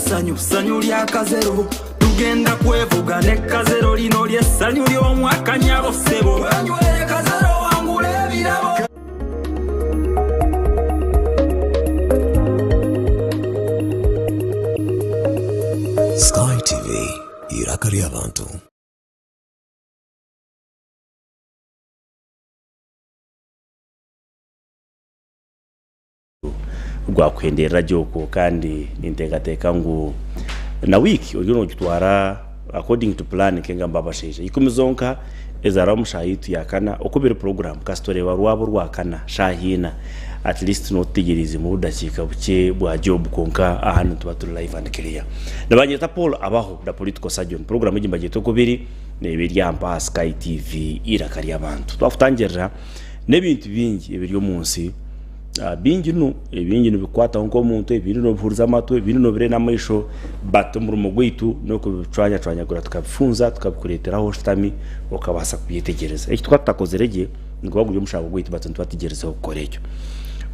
sanyu sanyu lya kazero tugenda kwevuga ne kazero lino lye sanyu ly'omwaka nyabo sebo banywere kazero wangule ebirabo Sky TV iraka ry'abantu. Gwakwendera joko kandi nintegateka ngo na wiki uryo gitwara according to plan kenga mbabasheje ikumizonka ezara mushayitu yakana okubira program kastore warwabo rwakana shahina at least notigirize mu budakika buke bwa job konka ahantu tubatu live and clear nabanyeta Paul abaho da political surgeon program y'imbaje to kubiri nebiri yamba Sky TV iraka ry'abantu twafutangira nebintu bingi ebiri munsi bingi no ebingi no bikwata nko muntu ebiri no bihuriza amato ebiri no bire namayisho bato mu rumo gwitu no kubicwanya gura tukabifunza tukabikureteraho stami okabasa kuyitegereza iki twatakozerege ngo baguje mushaka gwitu bato twatigerezaho korekyo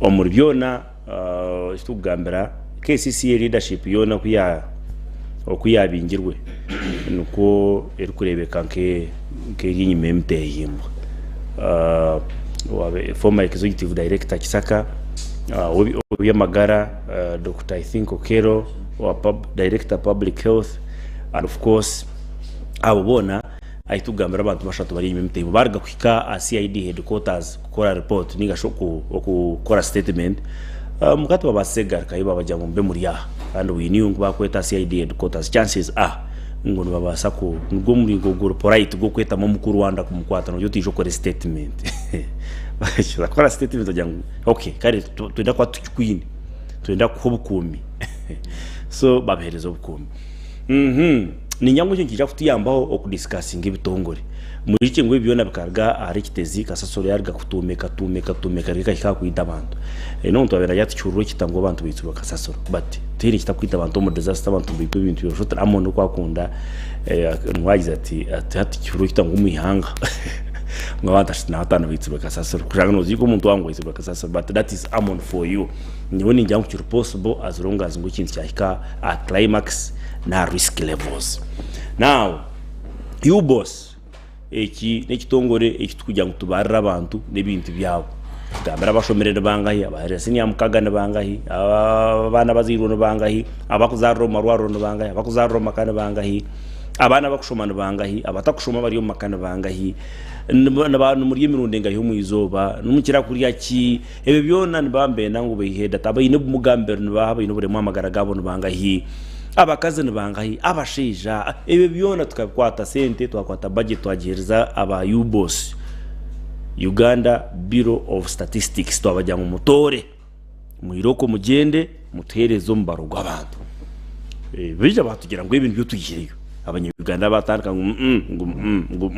omuri byona itugambira KCC leadership yona okuyabingirwe nuko eri kurebeka nke yinyime mteyimba former executive director Kisaka Oyamagara Dr. I think Okero director public health and of course abona aitugambira abantu bashatu bari imite barga kwika CID headquarters gukora report nigashoko okukora statement mukati babasega kayiba bajya mu mbe muri ya kandi winiyungu bakweta CID headquarters chances ngo babasa ko ngo muri go polite go kweta mu mukuru Rwanda kumukwata no yotijo kore statement bashyira kora statement ajyango okay kare twenda kwa tukwini twenda kubukumi so babehereza ubukumi ni nyango cyo kijya kutiyambaho okudiscussing ibitongore muri cyo ngo ibyo nabikarga ari kitezi kasasoro yarga kutumeka rika kwita abantu no ntwabera yatcyuro kitango abantu bitsuba kasasoro but tiri kitakwita abantu mu disaster abantu bipe ibintu yoshota amondo kwakunda ntwagize ati cyuro kitango umihanga ngawata shina hatana bitsuba kasasoro kujaga no ziko umuntu wangu bitsuba kasasoro but that is amon for you nyoni njyango cyuro possible as long as ngo kintu cyahika at climax na risk levels. Now UBOS eki nekitongore ekitujya ngutubarira abantu nebintu byabo gambara bashomerera bangahi abaheresi nyamukagana bangahi abana bazirona bangahi abakuzarro marwaro bangahi abakuzarro makana bangahi abana bakushomana bangahi abatakushoma bari yo makana bangahi n'abantu muri yimirundi ngahi mu izoba numukira kuriya ki ebe byona nibambe nangu beheda tabayine bumugambero nibahaba ino bure mwamagara gabo bangahi abakaze nibangahi abashija ebe byona tukakwata sente twakwata budget twagereza aba UBOS Uganda Bureau of Statistics twabajya mu mutore mu iroko mugende muterezo mbaro gw'abantu bija batugira ngo ibintu byo tugireyo abanyuganda batandika ngo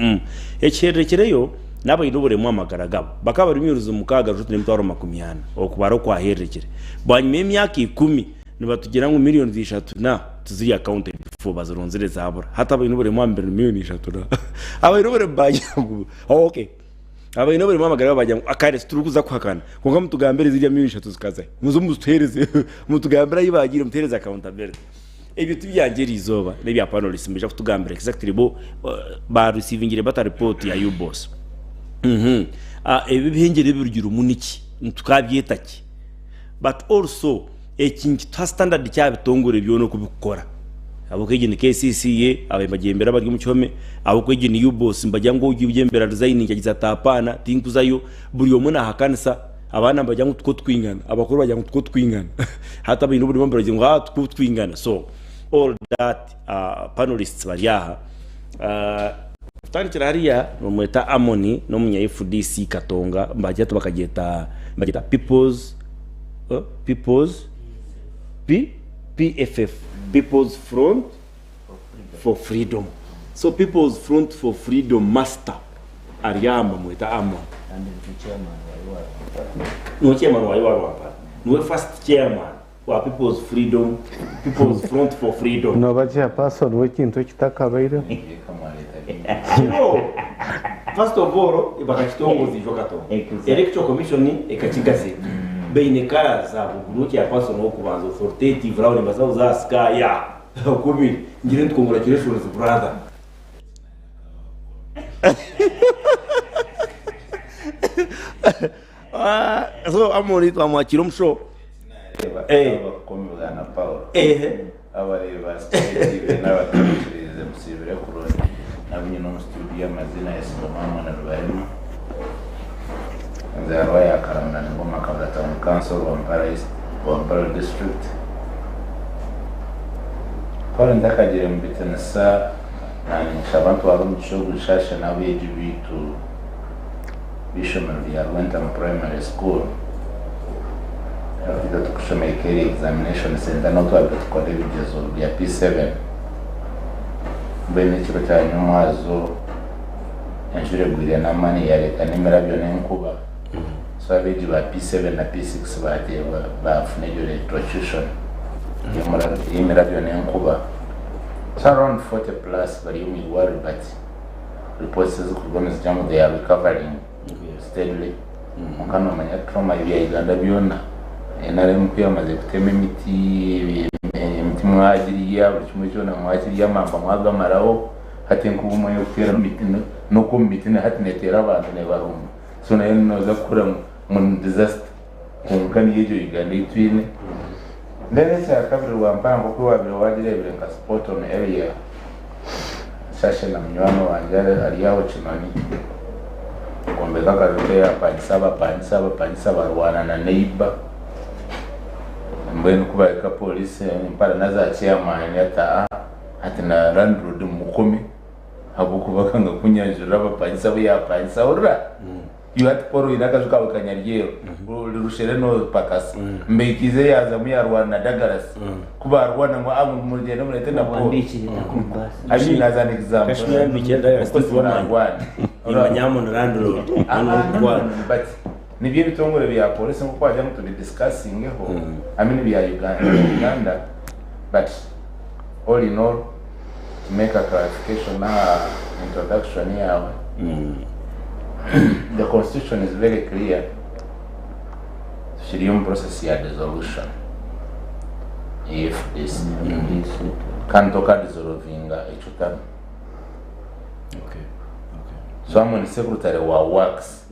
echerekereyo nabo inobore mu amagara gabo bakaba rimyuruzo mukaga jute n'imtwaro 100 okubaro kwa herekere banyime imyaka 10 nibatugira ngo miliyoni 3 na tuzi account before bazoronzere zabura hata abinobore mu ambere miliyoni 3 na abinobore bajyangu okay abinobore mu amagara bajyangu akare turukuza kwakana ngo mutugambere zirya miliyoni 3 zikaza muzo mutereze mutugambira yibagira mutereze accountability ebyo tubyangera izoba nebya panelist mbeje kutugambira exactly bo ba receiving bata report ya UBOS ebihengere birugira umuniki tukabyetaki but also ekintu ta standard cyabitongore byo no kubikora abo kwegene KCCA abemagembera bari mu cyome abo kwegene UBOS mbajya ngo ugibyembera designing yagize tapana tinkuzayo buri omuna hakanisa abana bajya ngo two twingana abakuru bajya ngo two twingana hata bintu buri mbere ngo two twingana so all that panelists bariyaha tandikira hariya nomweta Amoni no munya FDC Katonga mbajya tubakageta mbageta PFF People's Front for Freedom. So People's Front for Freedom master Ariama mweta Amon and the chairman no first chairman wa People's Front for Freedom no bacha person working to kitaka baira first of all ibakachitongo zijokato electoral commission ekachigaze beine kaza buguruki ya personal kubanza authoritative round bazaho za sky ya okubiri ngire congratulations brother. So amoni twamwakira omusho bakomeza na Paul abareba StartTimes n'abatumvirize musibire kuroni nabinye no studio amazina ya Mama na Rubarima nzarwa ya karamna ngoma kabla town council wa Omubaro district Paul ndakagire mbitensa nani shabantu barumshogu shasha nawe jibitu Bishop ya Rwanda Primary School afite tukushoma ikeri examination center no twabikora ibigezo bya P7 bene cyo cyane mwazo enjure gwire na mani ya leta nimerabyo n'inkuba so abeji ba P7 na P6 bagiye bafune yo retrotuition yimerabyo n'inkuba so around 40 plus bari mu worry but reports zikuboneza jamu they are recovering steadily mukano manya trauma ya Uganda byona nare mukuyamaze gutema imiti mwagiriya buri kimwe cyona mwagiriya mamba mwagamaraho hati nkubumo yo kutera imiti no ku miti ne hati netera abantu ne barumva so nayo noza kura mu disaster kunkani yejo Uganda itwine ndene cya kabiri wampango ko wabiro wagirebere nka sport on area sashe na mnywano wanjare aliyaho chimani kombeka karutea panisaba rwana na neighbor mbweni kubaika police mpara naza chairman yata ati na landlord mukome habukubaka nga kunyanjura bapanisaba ya panisaba yuat poro inakazuka bakanyariyero rushere no pakasi mbekize yaza mu yarwana dagaras kuba rwana ngo amu murigendo murete na bo abi naza example kashmir bigenda ya steve rwana imanyamo na landlord but nibyo bitongore bya police ngo kwaje mutu discussing ho amini bya Uganda but all in all to make a clarification na introduction yawe the constitution is very clear shirium process ya dissolution if this can toka dissolvinga ichuta okay so I'm the secretary wa works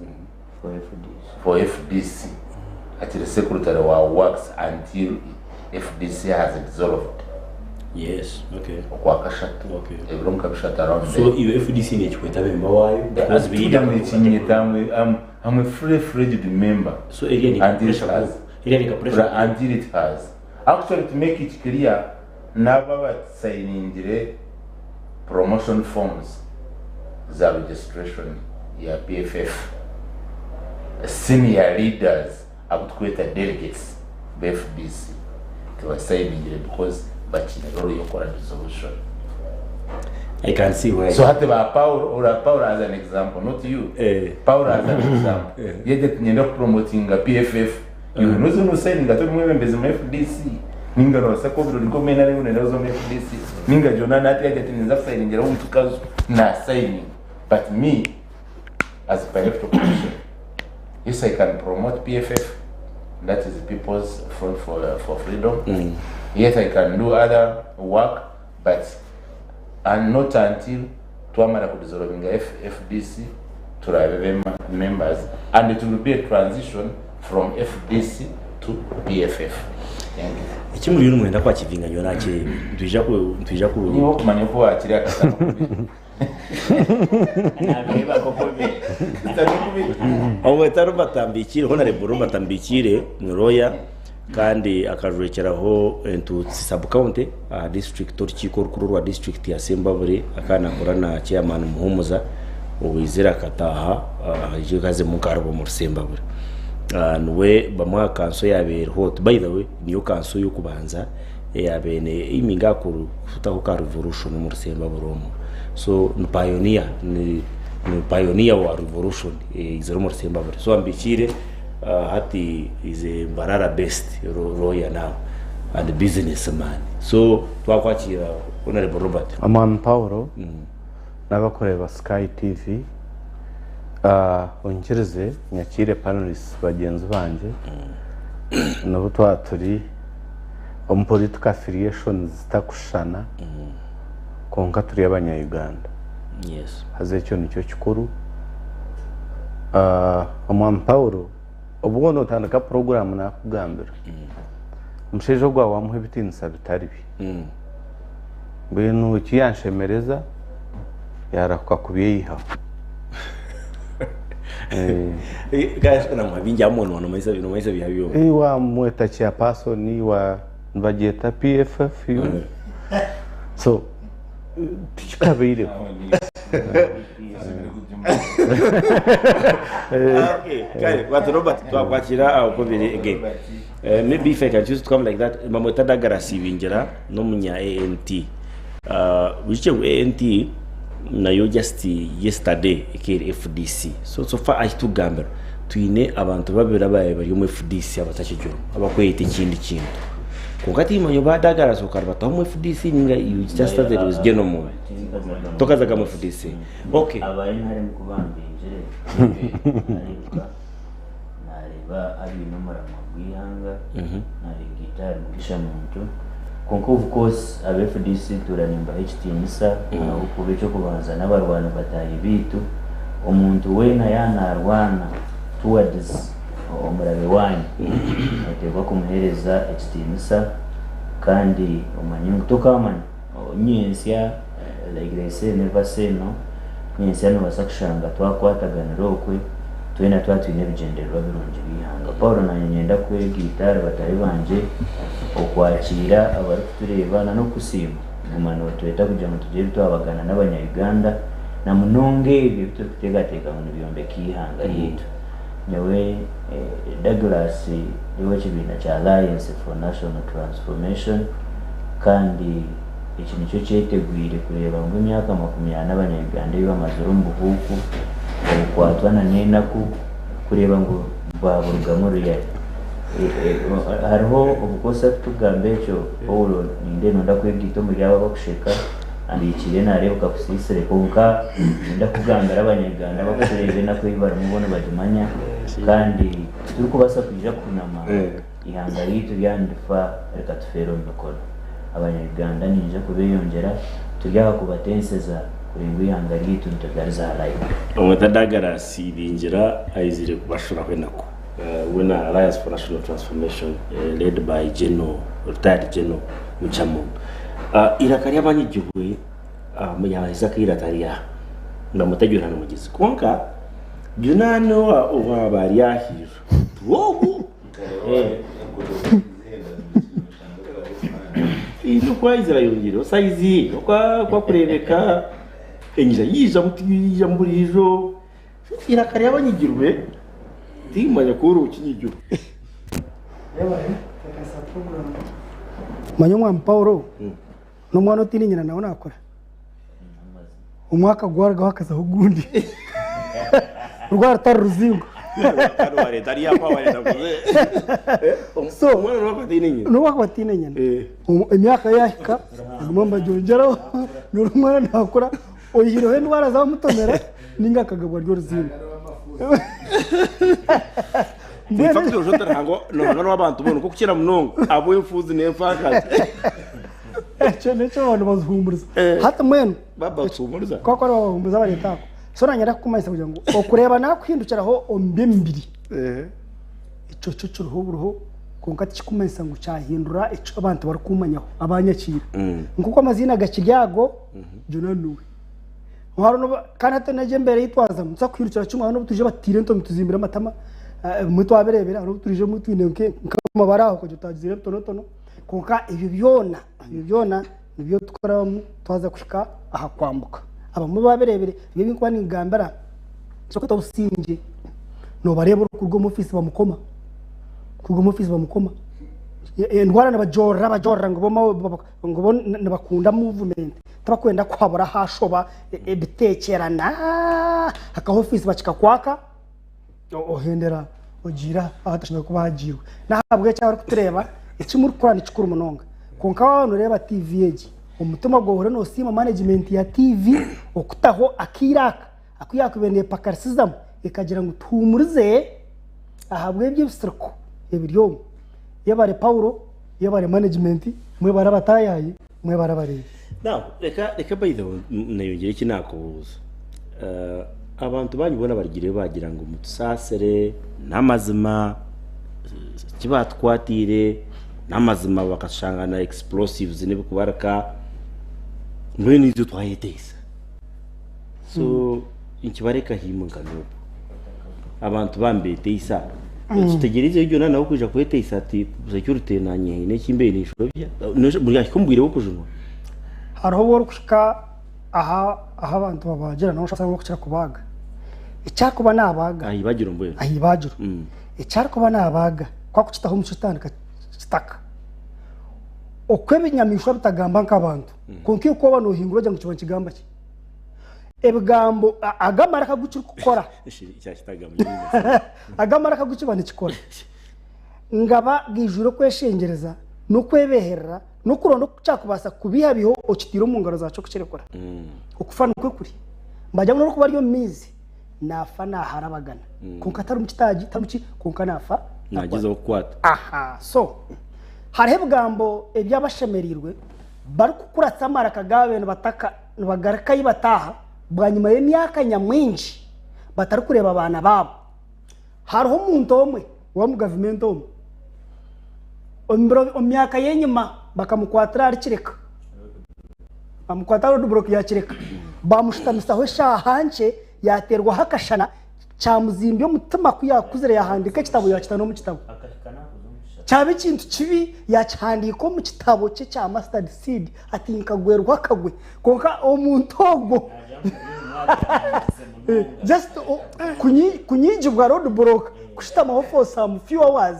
for FDC at the secretary wa works until FDC has dissolved. Yes, okay. Kwa kashatu. Okay. Ebron kabishata around. So iyo FDC ni chikweta member wayo as we I'm a free member. So again until it has. Actually to make it clear naba signing promotion forms za registration ya PFF. Senior leaders abutkweta delegates BFDC to assign because but you call dissolution. I can see why. So hata ba Paul as an example, not you. Paul as an example. Yet nyenda promoting a PFF. You know no saying that we members of FDC. Ninga no sako biro likomena leo na zo FDC. Ninga Jonah ati yet ninza signing ngera umtukazo na signing. But me as a political position, yes, I can promote PFF. That is the People's Front for Freedom. Yet I can do other work, but and not until Tuamara could dissolving FDC to have members, and it will be a transition from FDC to PFF. Thank you. Ichimuri yunu mwenda kwa chivinga nyona che tuija ku niho kumanya ko akiri akasana nabeba kokobe omwetaro batambikire honorable batambikire mwiroya kandi akajurekeraho entu sub county district torchiko rwa district ya Sembabure akana korana chairman muhumuza ubizira kataha jikaze mukarbo mu Sembabure nwe bamwa kanso yabere hot by the way niyo kanso yo kubanza yabene iminga kuru futaho ka revolution mu Sembabure so ni pioneer wa revolution izero mu Sembabure so ambikire hati is a Mbarara based lawyer now and a businessman. So twakwakira Honorable Robert Aman Paul n'abakorera Sky TV ongerize nyakire panelists bagenzi banje nabo twaturi omu political affiliations zitakushana konka turi abanya-Uganda yes haze icyo nicyo kikuru omwami Paulo ubwo notandika program nakugambira umusheje gwa wamuha ibitinisa bitari bi bwenu kiyanshemereza yarakukakubiye yiha guys kana mwabinja muntu wana maisa bihabyo iwa mweta cha person wa bageta PFF so tikabire okay kale watu Robert twakwakira okubiri again maybe if I can choose to come like that mamota dagarasi binjira no munya ANT which ANT nayo just yesterday ekere FDC so far I to gamble twine abantu babira baye bari mu FDC abatakijoro abakwete ikindi kintu kungati manyo badagara so karba mu FDC ninga you just that there was genomo tokaza kama FDC okay abaye ntari mu kubambinjire nariba ari numara mabwihanga nari guitar mugisha muntu konko of course aba FDC turanimba HTMisa ukube cyo kubanza n'abarwana bataye bitu umuntu wena yanarwana towards omurabe wanyu atego kumuhereza HTMisa kandi umanyungu tokamana nyensya like they say never say no nyensya no basakushanga twakwatagana rokwe twena twatwine bigenderwa birungi bihanga Paulo na nyenda kwe guitar batari banje okwakira abari kuturebana no kusima umano tweta kugira ngo tugere twabagana n'abanya-Uganda na munonge ibyo tutegateka mu byombe kihanga yetu nyewe Douglas niwe kibina cha Alliance for National Transformation kandi iki nicyo cyetegwire kureba ngo imyaka 20 n'abanya-Uganda bamazuru mbuhuku kwatwana nenaku kureba ngo baburugamo ruyari hariho ubukosa tugambe cyo Paulo ninde nonda kwegito muri aba bakusheka andi ikire narebuka kusisire konka nda kugambira abanyarwanda bakurebe na kwibara mubone bajumanya kandi turi kubasa kujya kunama ihanga yitu yandifa reka tufero mbakora abanyarwanda ninje kubeyongera tujya kubatenseza kurenga ihanga yitu ntagariza harayo umutadagara sibinjira ayizire kubashura kwenako when Alliance for National Transformation led by retired General Muchamo irakari abanyigiwe muyaza kiratariya ndamutegura no mugizi konka junano wa bariyahiro wogu ino kwa Israel saizi kwa kurebeka enjira yija mutiyija mburijo irakari abanyigiwe timanya kuru kinyigiwe manyomwa Paulo no mwana utininyana nawe nakora umwaka gwarga wakaza ugundi rwara taruzingo karware tari apa wale nakuze so mwana wakatinyana no wakatinyana imyaka yahika ngomba jongera no mwana nakora oyiro he ndwara za mutomera ninga kagabwa ryo ruzingo Fakti ujota rango no w'abantu bono kukira munongo abo imfuzi nemfakazi necho abantu bazihumuriza hata mwenu baba usumuriza kwa bahumuriza bari tako so nanyara kumayisa kugira ngo okureba nakwindukiraho ombe mbiri ico cyo ruho konka tikumayisa ngo cyahindura ico abantu bari kumanyaho abanyakira nguko amazina gakiryago jonanuwe Waro kana teneje mbere yitwaza mutsa kwirukira cyumwa no butuje batire nto mituzimbira amatama muto aberebera no turije mutu inenke nkamabaraho ko tutagizire tono konka ibyo byona nibyo tukora twaza kushika aha kwambuka aba mu baberebere ibyo bikwa n'ingambara cyo kutabusingye no bareba kurwo mu office bamukoma ndwara n'abajora ngo nabakunda movement tabakwenda kwabura hashoba bitekerana aka office bacika kwaka ohendera ogira ahatashaka kubagiwe nahabwe cyangwa kutureba iki muri kurana cikuru munonga konka wano reba TV yeji umutima gwo no sima management ya TV okutaho akiyaka bene pakarisizam ikagira ngo tumurize ahabwe by'ibisirko ebiryo yabare Paulo yabare management mwe barabatayaye mwe barabareye now reka by the way nayongere kinakubuza abantu banyibona barigire bagira ngo mutusasere namazima kibatwatire namazima bakashangana explosives nibe kubaraka mwe nizo twayetesa so inkibareka himungano abantu bambete isa tutegereze ibyo naho kuja kwetesa ati security nanye nekimbe nishobya muri yakumbwire wokujunwa hariho wori kushika aha abantu babagera no shaka kushaka kubaga icyakuba nabaga ahibagira mbwe ahibagira icyakuba nabaga kwa kuchitaho mushitandika kitaka okwebinyamishwa bitagamba nk'abantu konki uko bano hingura cyangwa kibantu kigamba ki ebigambo agamara kagucira gukora agamara kagucira nikikora ngaba gijuro kweshengereza no kwebeherera no kurondo cyakubasa kubihabiho okitiro mu ngaro zacu kukirekora okufana kwe kuri mbajya no kuba ryo mizi nafa naharabagana konka atari umukitaji tamuki konka nafa nagize okwata aha so hari ebigambo ebyabashemerirwe bari kukuratsa amara kagabe bataka bagaraka yibataha bwanyuma y'imyaka nyamwinshi batari kureba abana babo hariho umuntu omwe wa mu government omwe omyaka yenyuma bakamukwatira arikireka bamukwatira roadblock yakireka bamushitamisaho shahanche yaterwa hakashana cyamuzimbye umutima kuyakuzire yahandika kitabo yakitano mu kitabo cyabe kintu kibi yacyandika mu kitabo cye cya mustard seed atinka gwerwa kagwe konka omuntogo just kunyijibwa roadblock kushitamaho for some few hours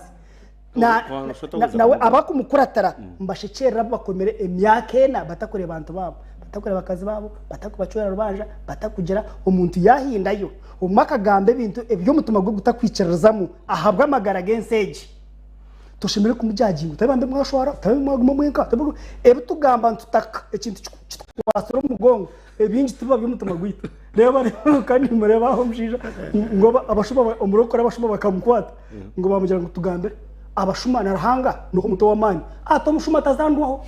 nawe abakumukuratara mbashekera bakomere emyaka ena batakore abantu babo batakore bakazi babo batakubacura rubanja batakugira umuntu yahindayo umakagambe bintu ebyo mutuma gwo gutakwicerezamo ahabwa amagara genseje tushimire kumujyagingo tabande mwashwara tabimaguma mwenka tabugo ebitugamba ntutaka ekintu twasoro mugongo ebingi tuba by'umutuma gwita reba kandi mureba aho mjija ngo abashuma umurokora abashuma bakamukwata ngo bamugira ngo tugambe abashuma narahanga nuko muto wamani atomushuma tazandwaho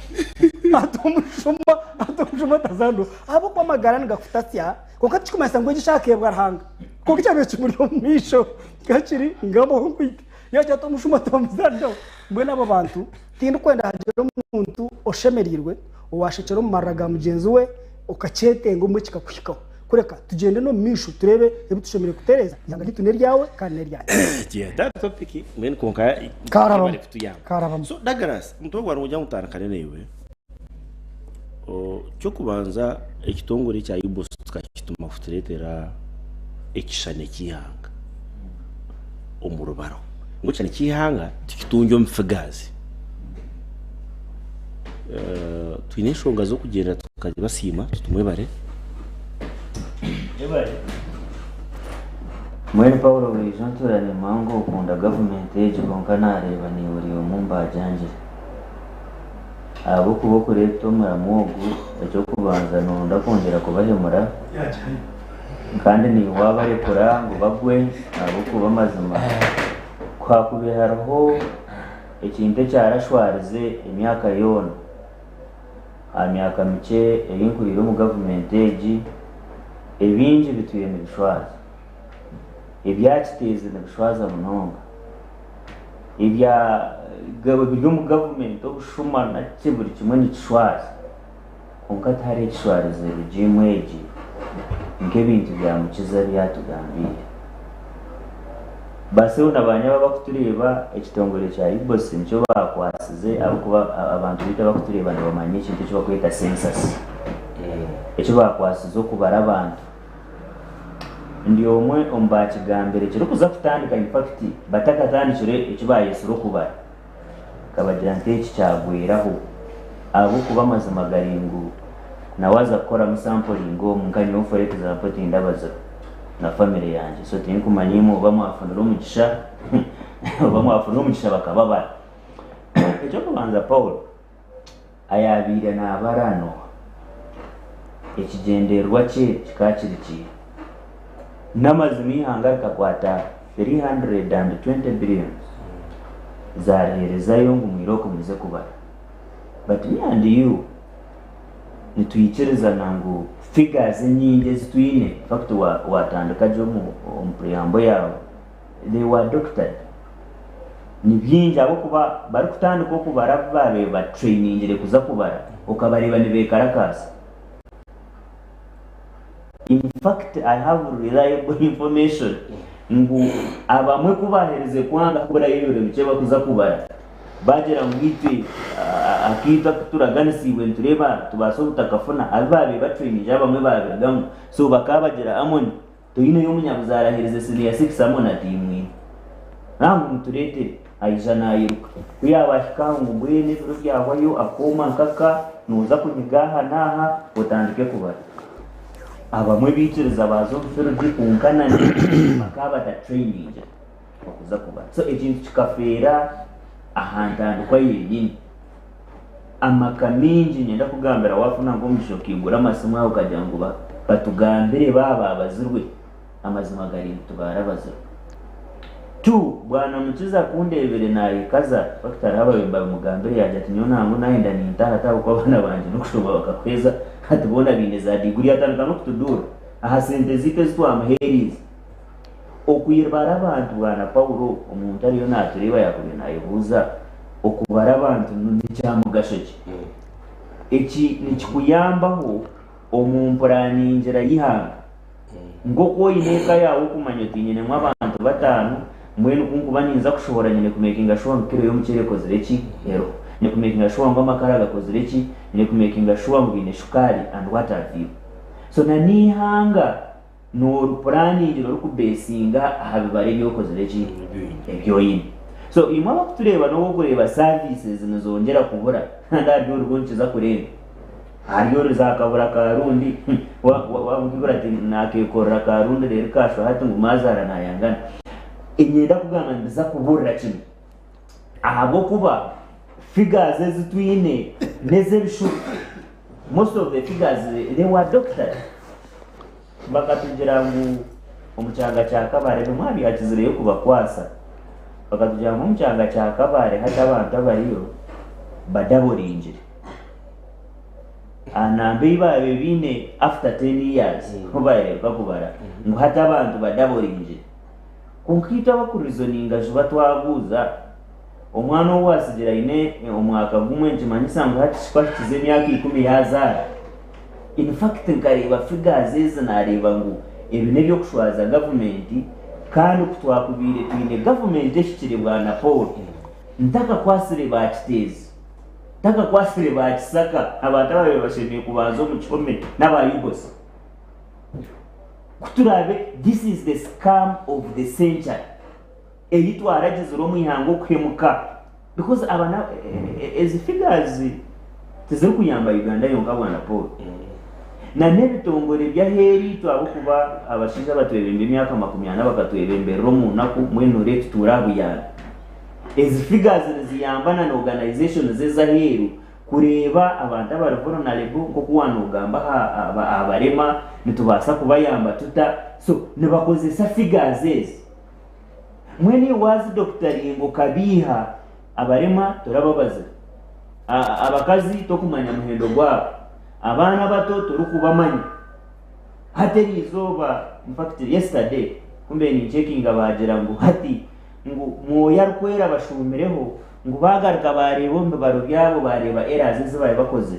atomushuma tazandwa abo kwa magara ngafutasya kuko tikumasa ngo gishake bwarahanga kuko cyane kimuri misho gakiri ngabo kwita yaje atomushuma tamuzando mwe nabo bantu tindi kwenda hajero umuntu oshemerirwe uwashekero mu maraga mugenzi we ukacetenga umwe kikakushikaho kureka tugende no misho turebe ebutushemire kutereza yanga gitune ryawe kandi neryaje that topic mwen konka karaba so dagaras mutogwa warujya mutarakane newe cyo kubanza ekitongore cya UBOS tukakituma futuretera ekishane kihanga omurubaro ngo cyane kihanga tikitunjo mfagazi twineshonga zo kugenda tukajya basima tutumwe bare mwene Paulo wijanturane mango ukunda government age konka nareba ni uri umumba janje abo kuboko reto maramugu cyo kubanza no ndakongera kubahemura kandi ni wabarekora ngo bagwe abo kuba mazima kwa kubeharaho ikinde cyarashwarize imyaka yona amyaka mike ebinkuriro mu government age ebinji bituye mu bishwaza ibyakiteze mu bishwaza munonga ibya byo mu government obushuma na kiburi kimwe n'ikishwaza konka tari ikishwarize regime nk'ebintu byamukiza byatugambiye base unabanya baba kutureba ekitongole cya UBOS nicyo bakwasize abo kuba abantu bita bakutureba ndabamanye ikintu cyo bakwita census icyo bakwasize okubara abantu ndi omwe ombakigambere kiro kuza kutandika impact batakatandikire icyo bayesuro kubara kabagira nteki cyagwiraho abo kuba mazima garingu nawaza gukora mu sampling munkanyo for example tindabaza na family yanje so tinkumanyimo bamwafunira umugisha bamwafunira umugisha bakababara icyo kubanza Paul ayabire nabarano ikigenderwa cye kikakiriki namazimi hanga kakwata 320 billion zareherezayo ngo mwiroko muze kubara but me and you nituyikiriza ngo figures nyingi zitwine fact watandika jo mu preamble yawe they were doctored ni byinji abo kuba bari kutandika kubara bareba trainingire kuza kubara ukabareba ni bekarakasa. In fact, I have reliable information ngo abamwe kubahereze kwanga kubara ibiro bice bakuza kubara bagera ngitwe akita turaganisiwe tureba tubaso butakafuna ababe batraining abamwe babegamo so bakabagera amoni tuyine y'umunyabuzarahereze senior 6 amona timwe nangu muturete aijana yiruka kuyabashika ngo mbwene biro byawayo akoma nkaka nuza kunyigaha naha utandike kubara abamwe biciriza bazo mfirudi kunkana ni makaba ta training okuza kubara so ekintu kikafera ahantandikwa yenyini amaka mingi nyenda kugambira wafuna ngo mishokigura amasomo aho kajya ngo batugambire baba abazirwe amazima gari tubara bazirwe tu bwana mukiza kundebere naye kaza factor ababemba mugambire yaje ati nyo ntango nahenda nintaha taho kwa bana banje no kushobora bakakweza hatubona bine za diguri atandika no kutudura aha sentezite zitwamaherize okuyibara abantu bwana Paulo umuntu ariyo natureba yakubye nayibuza okubara abantu n'icyamugashoki iki nikikuyambaho omumpuraningira yihanga ngo ko ineka yawo kumanya tinyene mw'abantu batanu mwene kunkuba ninza kushobora nyine kumakinga sure nkiro yo mukere kozireki ero ne kumakinga sure ngo amakara gakozireki ne kumakinga sure ngo bine shukari and what have you so na nihanga no planning ro kubesinga habibare byo kozireki ebyo yini so imwe bakutureba no kureba services nizongera kubura ndabyo rwonkiza kureba hariyo rizakabura karundi wabugura ati nakekora karundi rero kasho hati ngo mazara nayangana inyenda kugana ndiza kubura kimwe ahabo kuba figures ezitwine neze bishu most of the figures they were doctored bakatugira ngo umucanga cya kabare n'umwabi yakizire yo kubakwasa bakatugira ngo umucanga cya kabare hata abantu abariyo badaborinjire anambe babe bine after 10 years kubaye bakubara ngo hata abantu badaborinjire kunkita bakurizoninga juba twaguza omwana owasigira ine omwaka gumwe nkimanyisa ngo hati shikwatize myaka 10 yazara in fact nkareba figures ezi nareba ngo ebine byo kushwaza government kandi kutwakubire twine government eshikire bwana Paul ntaka kwasire bakitezi ntaka kwasire bakisaka abantu ababe bashemiye kubanza mu kikome n'aba UBOS kuturabe this is the scam of the century eyitwaragize ro mwihango kwemuka because abana as figures tizero kuyamba Uganda yonka bwana Paul na nebitongore bya heri twabo kuba abashiza batwebembe imyaka 20 bakatwebembe romu naku mweno rate turabuyana as figures ziyambana na organization zeza heru kureba abantu abarivoro na lebo ko kuwanugamba abarema nitubasa kubayamba tuta so nibakozesa figures ezi mwene wazi Dr. Ingo kabiha abarema turababaza abakazi tokumanya muhendo gwabo abana bato turukubamanya hateri izoba in fact yesterday kumbe ni checking abagera ngo hati ngo moya rkwera bashumireho ngo bagaruka bareba mbaro byabo bareba errors zibaye bakoze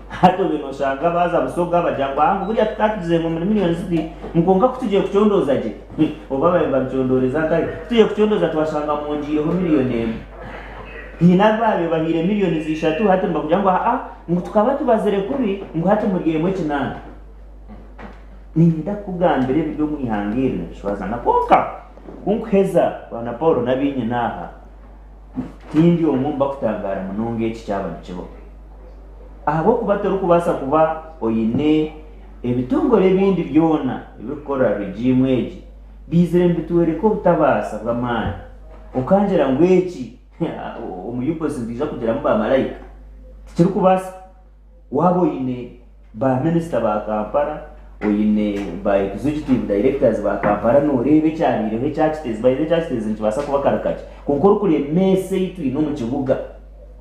hato bino shanga baza busoga bajangwa hangu buri atatuze mu miliyoni zidi mukonga kutugiye kucondoza je obabaye babicondoreza kandi tugiye kucondoza twashanga mu ngiro ho miliyoni hinababe bahire miliyoni zishatu hati mbakujangwa ngo tukaba tubazere kubi ngo hati mugiye mwe kinana ninda kugambire byo mwihangire shwaza nakoka kunkweza bana Paul nabinye naha tindi omumba kutangara munonge iki cyabana kibo abo kubatera kubasa kuba oyine ebitongore bindi byona ibikora regime eji bizere mbituwere ko butabasa bw'amana ukanjera ngweki umuyupozi ndiza kugira mba malayika kiri kubasa wabo ine ba minister ba Kampala oyine by executive directors ba Kampala no rebe cyabire cyakiteze by the cyakiteze nkibasa kuba karakaki konkoro kuri mese yitu ino mu kibuga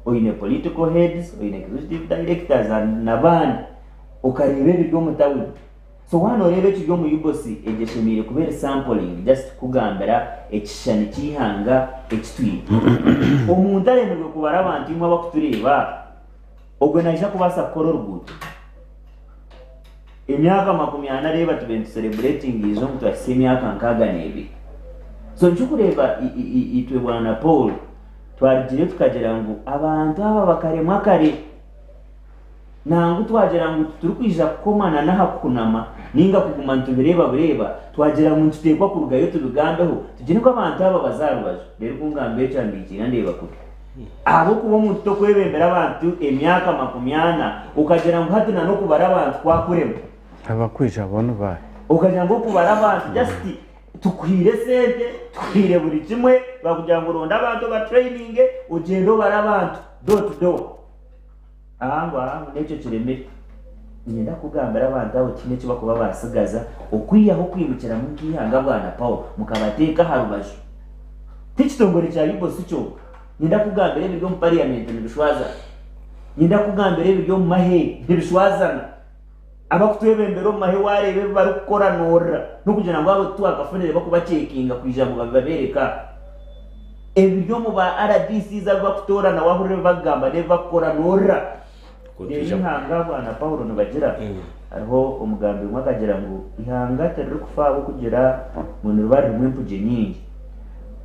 oyine political heads oyine executive directors nabandi ukarebe ibyo mutawe so wano rebe kibyo mu UBOS egeshemire kubera sampling just kugambira ekishani kihanga ekitwi omuntu aremerwe kubara abantu imwe bakutureba organize kubasa kororguto imyaka 40 reba tubent celebrating izo mtu afise imyaka nkaga nebi so nchukureba itwe bwana Paul twarigire tukagera ngo abantu aba bakaremwa kare nangu twagera ngo turukwija kukomana na hakunama ninga kuguma ntubireba twagera mu tutekwa kurugayo tubigambeho tugine ko abantu aba bazarubaje rero kungambe cyandikira ndeba kuko abo kuba umuntu to kwebembera abantu emyaka 40 ukagera ngo hati no kubara abantu kwakurema abakwija abantu baye ukagera ngo kubara abantu just tukwire sente tukwire buri kimwe bakugira ngo ronda abantu ba training ugendo bara abantu door to door anga n'icyo kireme ngenda kugambira abantu abo kimwe kiba kuba basigaza okwiyaho kwimukira mu kihanga bwana Paul mukabateka harubaje tikitongore cya UBOS cyo ngenda kugambira ibyo mu parliament n'ibishwaza ngenda kugambira ibyo mu mahe n'ibishwazana abakutwebembero mu mahe warebe bari gukora nora no kugira ngo abo twakafunire bakuba checkinga kwijambo babereka ebyo mu ba RDC zabakutora na wahurire bagamba ne bakora nora ihanga bwana Paulo nibagira ariho umugambi umwe akagira ngo ihanga tari kufabo kugira mu rubari rumwe mpuje nyingi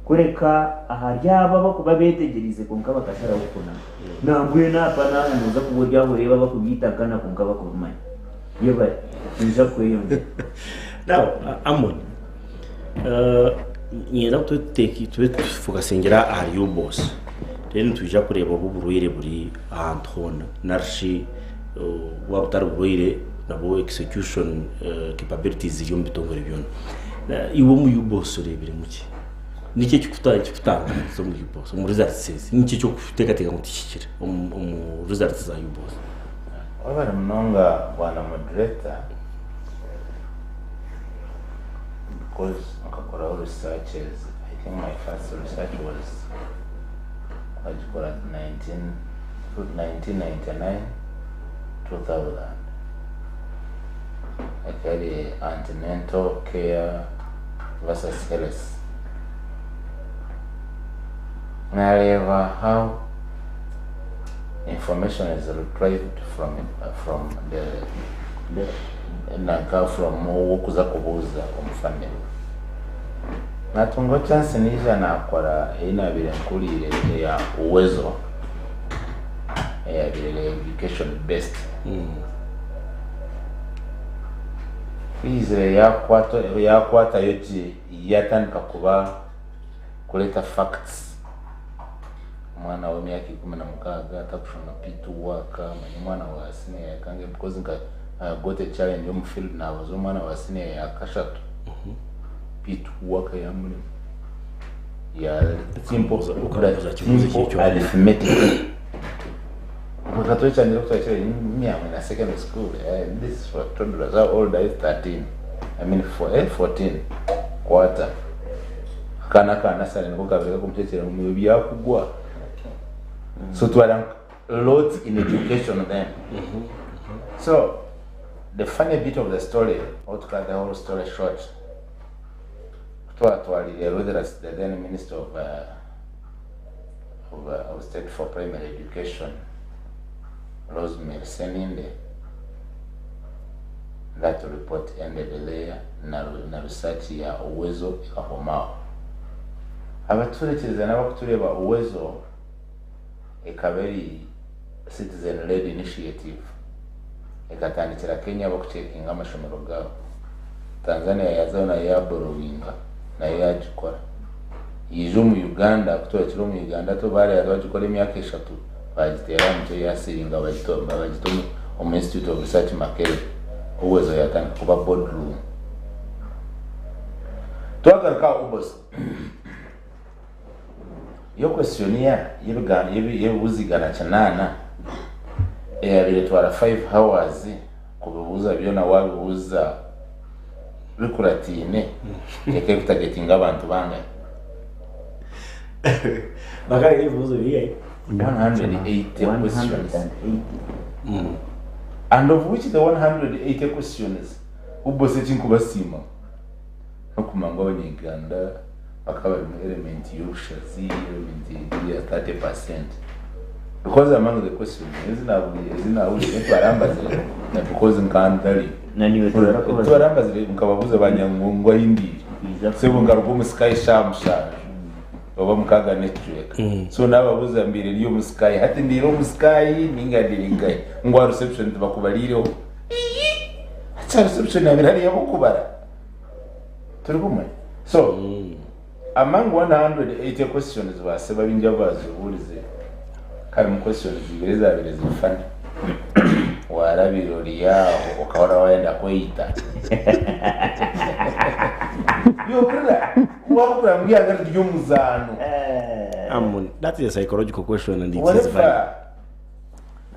kureka aharyaba bakuba betegerize konka bakashara ukuna nambwe napana muza kuburya bureba bakubita kana konka bakumanya iyo bari nja kweyonde now Amon nyenda tufokasengera a UBOS rero tujya kureba uburuire buri ahantu hona narshi wabutari uburuire nabo execution capabilities ziri mu bitongore byona iwo mu UBOS urebire muke niki cyukutanga zo mu UBOS mu results niki cyo kutekateka ngo tikikira mu results za UBOS wabara mnonga bwana moderator because akakora researches. I think my first research was at 1999 2000. I carry antenatal care versus health. However, how information is retrieved from okuza kubuuza omufamily natunga chance niza nakora inabire nkulire ya uwezo ya bile education based kwizere yakwata yoji yatandika kuba kuleta facts mwana wa myaka 16 atakushona pitu waka mwana wa senior yakange because got a challenge on field now was mwana wa senior yakashatu pitu waka ya muli ya simple arithmetic wakatocha ndio kutoa mimi na secondary school this is for toddlers how old is 13 I mean for 14 quarter kana sare ngokabireka kumtetera mu bya kugwa so to a lot in education then so the funny bit of the story, or to cut the whole story short, whether as the then Minister of State for Primary Education, Rosemary Seninde, that report ended there, na research ya uwezo ikahomao. Abaturage n'abakutureba uwezo ikaberi citizen-led initiative. Ikatandikira Kenya bakucekinga amashomero gawo. Tanzania yazana yaborowinga na yagikora. Yijo mu Uganda kutoa kiro mu Uganda to bare yazagikora imyaka 3 bagitera mu yasiringa bagitoma mu Institute of Research Makere uwezo yatanga kuba boardroom. Twagaruka UBOS. Yo questionnaire yebuzigana chanana biretwara 5 hours kubibuza byona wabibuza bikuratine reka kutagetinga abantu banga bakari ibibazo biriye 180 questions and of which the 180 questions ubose chinkubasima nokumanga abanyarwanda bakaba mu element y'ubushazi element ya 30%. Because among the questions, isn't barambazire because nkandari naniwe barambazire mukababuza abanyangongwa hindi sebo ngaruko musky shamsha baba mukaga network so nababuza mbere niyo musky hati ndiro musky ningadirigaye ngwa reception bakubalireho acha reception abirari yabukubara turi kumwe so among 180 questions baseba binjabazo urize kari mu questions zibiri zifana warabirori yaho ukahora waenda kwita yo kura wakura mbia gari ryo muzano that is a psychological question and it is valid.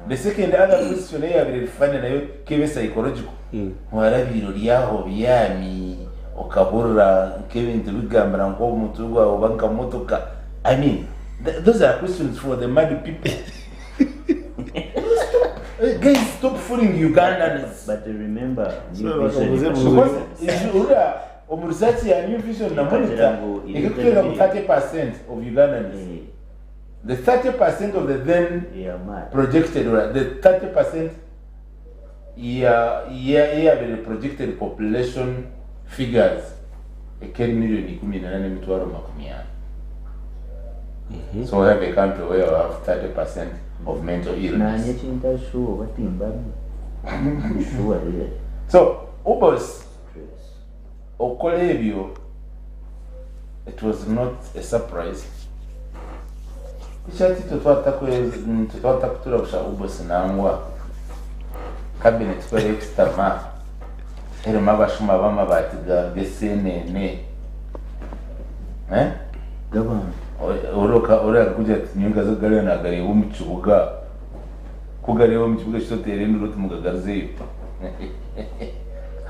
The second other question yabiri fana nayo kebe psychological warabirori yaho byami ukahurura kebe ndibigambara ngo mutugwa ubanka motoka I mean those are questions for the mad people. Guys, stop fooling Ugandans. But remember, because research and new vision na monitor, you get 30% of Ugandans. The 30% of the then projected, or the 30% the projected population figures. So we have a country where we have 30% of mental illness. So, UBOS, Okolebio, it was not a surprise. Ishati tutwata kutura kusha UBOS nangwa cabinet kwa extra ma ere mabashuma bama batiga besenene gw'abantu ora kuja nyunga zo gari na gari wo mukibuga kugareho mu kibuga cy'hotel n'uruti mugagaruze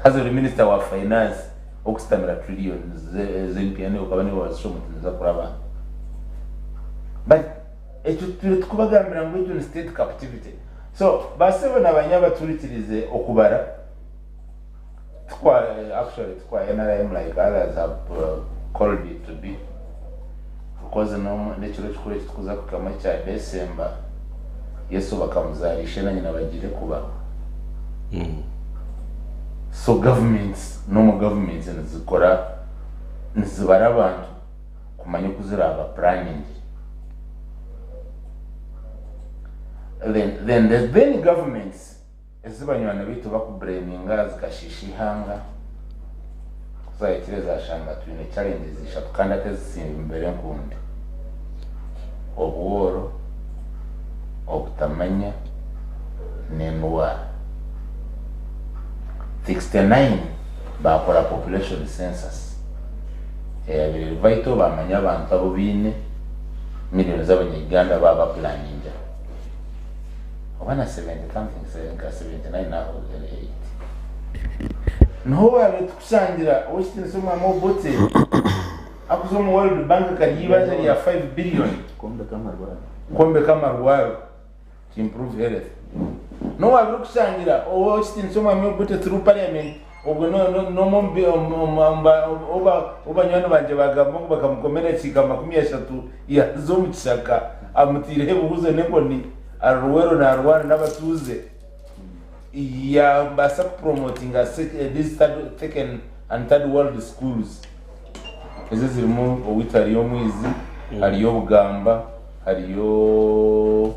hazo the minister wa finance okustamira trillions z'MPN ukabane wazishomuteza kuraba but echo tukubagambira ngo ito state captivity so basebe n'abanyabaturikirize okubara actually NRM like others have called it to be because no n'ekiro kikore kikuza kukama cya December Yesu bakamuzarisha na nyina bagire kuba so governments normal governments nizikora nizibara abantu kumanya kuziraba planning then there's many governments ezibanywana bitu bakubraminga zikashishihanga zayitire shanga twine challenges zishatu kandi atezisimba imbere nkundi obuworo okutamanya n'endwara 69 bakora population census ebiri vital bamanya abantu abo bine miliyoni z'abanyarwanda baba planninga wana 70 something 79 now 8 no wale tukusangira western soma mo bote akuzoma World Bank kadibaza ya 5 billion kombe kama rwaro to improve health no wale tukusangira western soma mo bote through parliament obwo no mombe oba nyano banje bagamba bakamukomera chika 13 ya zo mukishaka amutire buhuze nekoni arwero na arwana n'abatuze ya basa promoting this second and third world schools eze zirimo owitariyo mwizi hariyo bugamba hariyo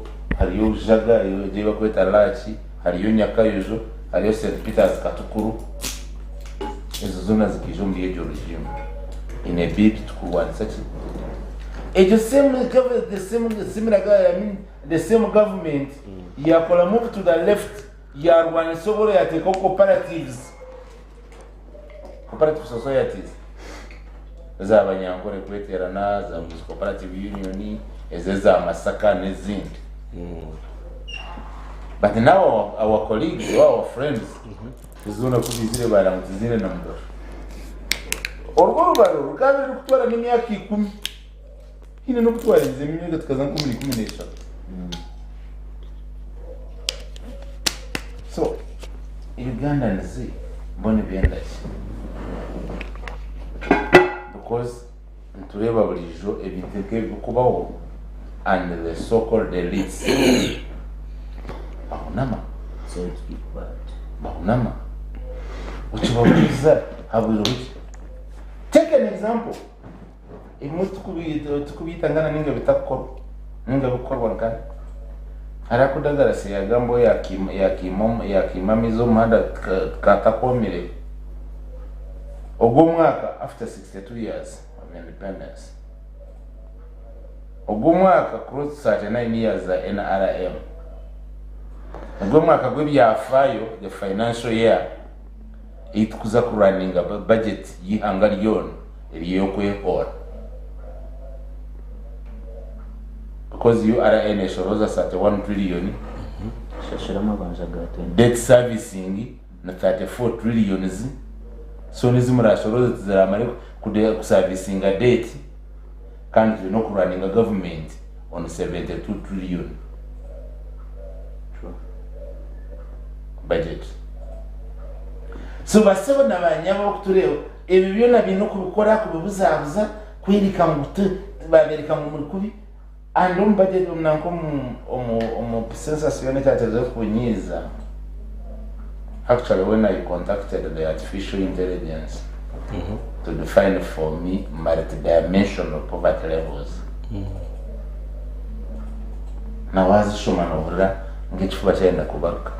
jaga je bakweta lachi hariyo nyakayojo hariyo St Peters Katukuru ezo zona zikijo muri ejo regime in a bid to kuwan such the same government the same government yakola move to the left yarwana sobolo yateka cooperative societies z'abanyankore kweterana za cooperative union ezeza amasaka n'izindi but now our colleagues our friends izona kubizire baramutizire na mudoro orw'omubaro rukaba ruri kutwara n'imyaka 10 hino no kutwariza imyaka tukaza 10 so Uganda nzi mbone byendashye because ntureba burijo ebinteke bikubaho and the so-called elites bahunama bahunama ukibabuza habwira uki take an example imutu tukubitangana ninga bitakora ninga bikorwa ngana harakudagara se yagambo yakimamizo muhanda katakomere ogwo mwaka after 62 years of independence ogwo mwaka cross 39 years za NRM ogwo mwaka gw'ebyafayo the financial year itukuza kurunninga budget yihanga lyono eliyo kwekora because URN eshoroza 31 trillion shashirama banja gato debt servicing na 34 trillions so nizimurashoroza tizaramare kude kuservicing a debt country no kurunning a government on 72 trillion budget so basebo nabanyabo kutureo ebi byona bino kubikora kubibuzabuza kwirika mu babereka mu murikubi and budget mnanko omu census yone cyateze kunyiza. Actually when I contacted the artificial intelligence to define for me multi-dimensional poverty levels na wazi shumana uhura ngichifuba chaenda kubaruka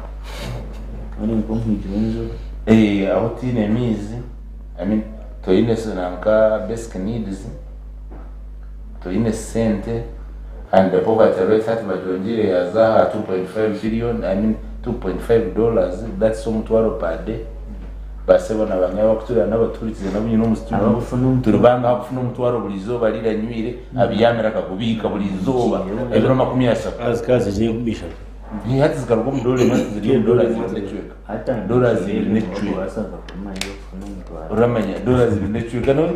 muri mpumhijunzo aho tine mizi toine sananka basic needs toine sente and the poverty rate that bajonjire yaza 2.5 billion $2.5 that's so mutwaro per day basebo nabanyaba kutura n'abaturikize nabunye no musituro turubanga hapfuno mutwaro bulizoba liranywire abiyamera kakubika bulizoba ebiro 10 azikaze je kubisha ni hati zikarugo mudole mati ziliyo dollars zilechweka hata dollars zilechweka uramanya dollars zilechweka no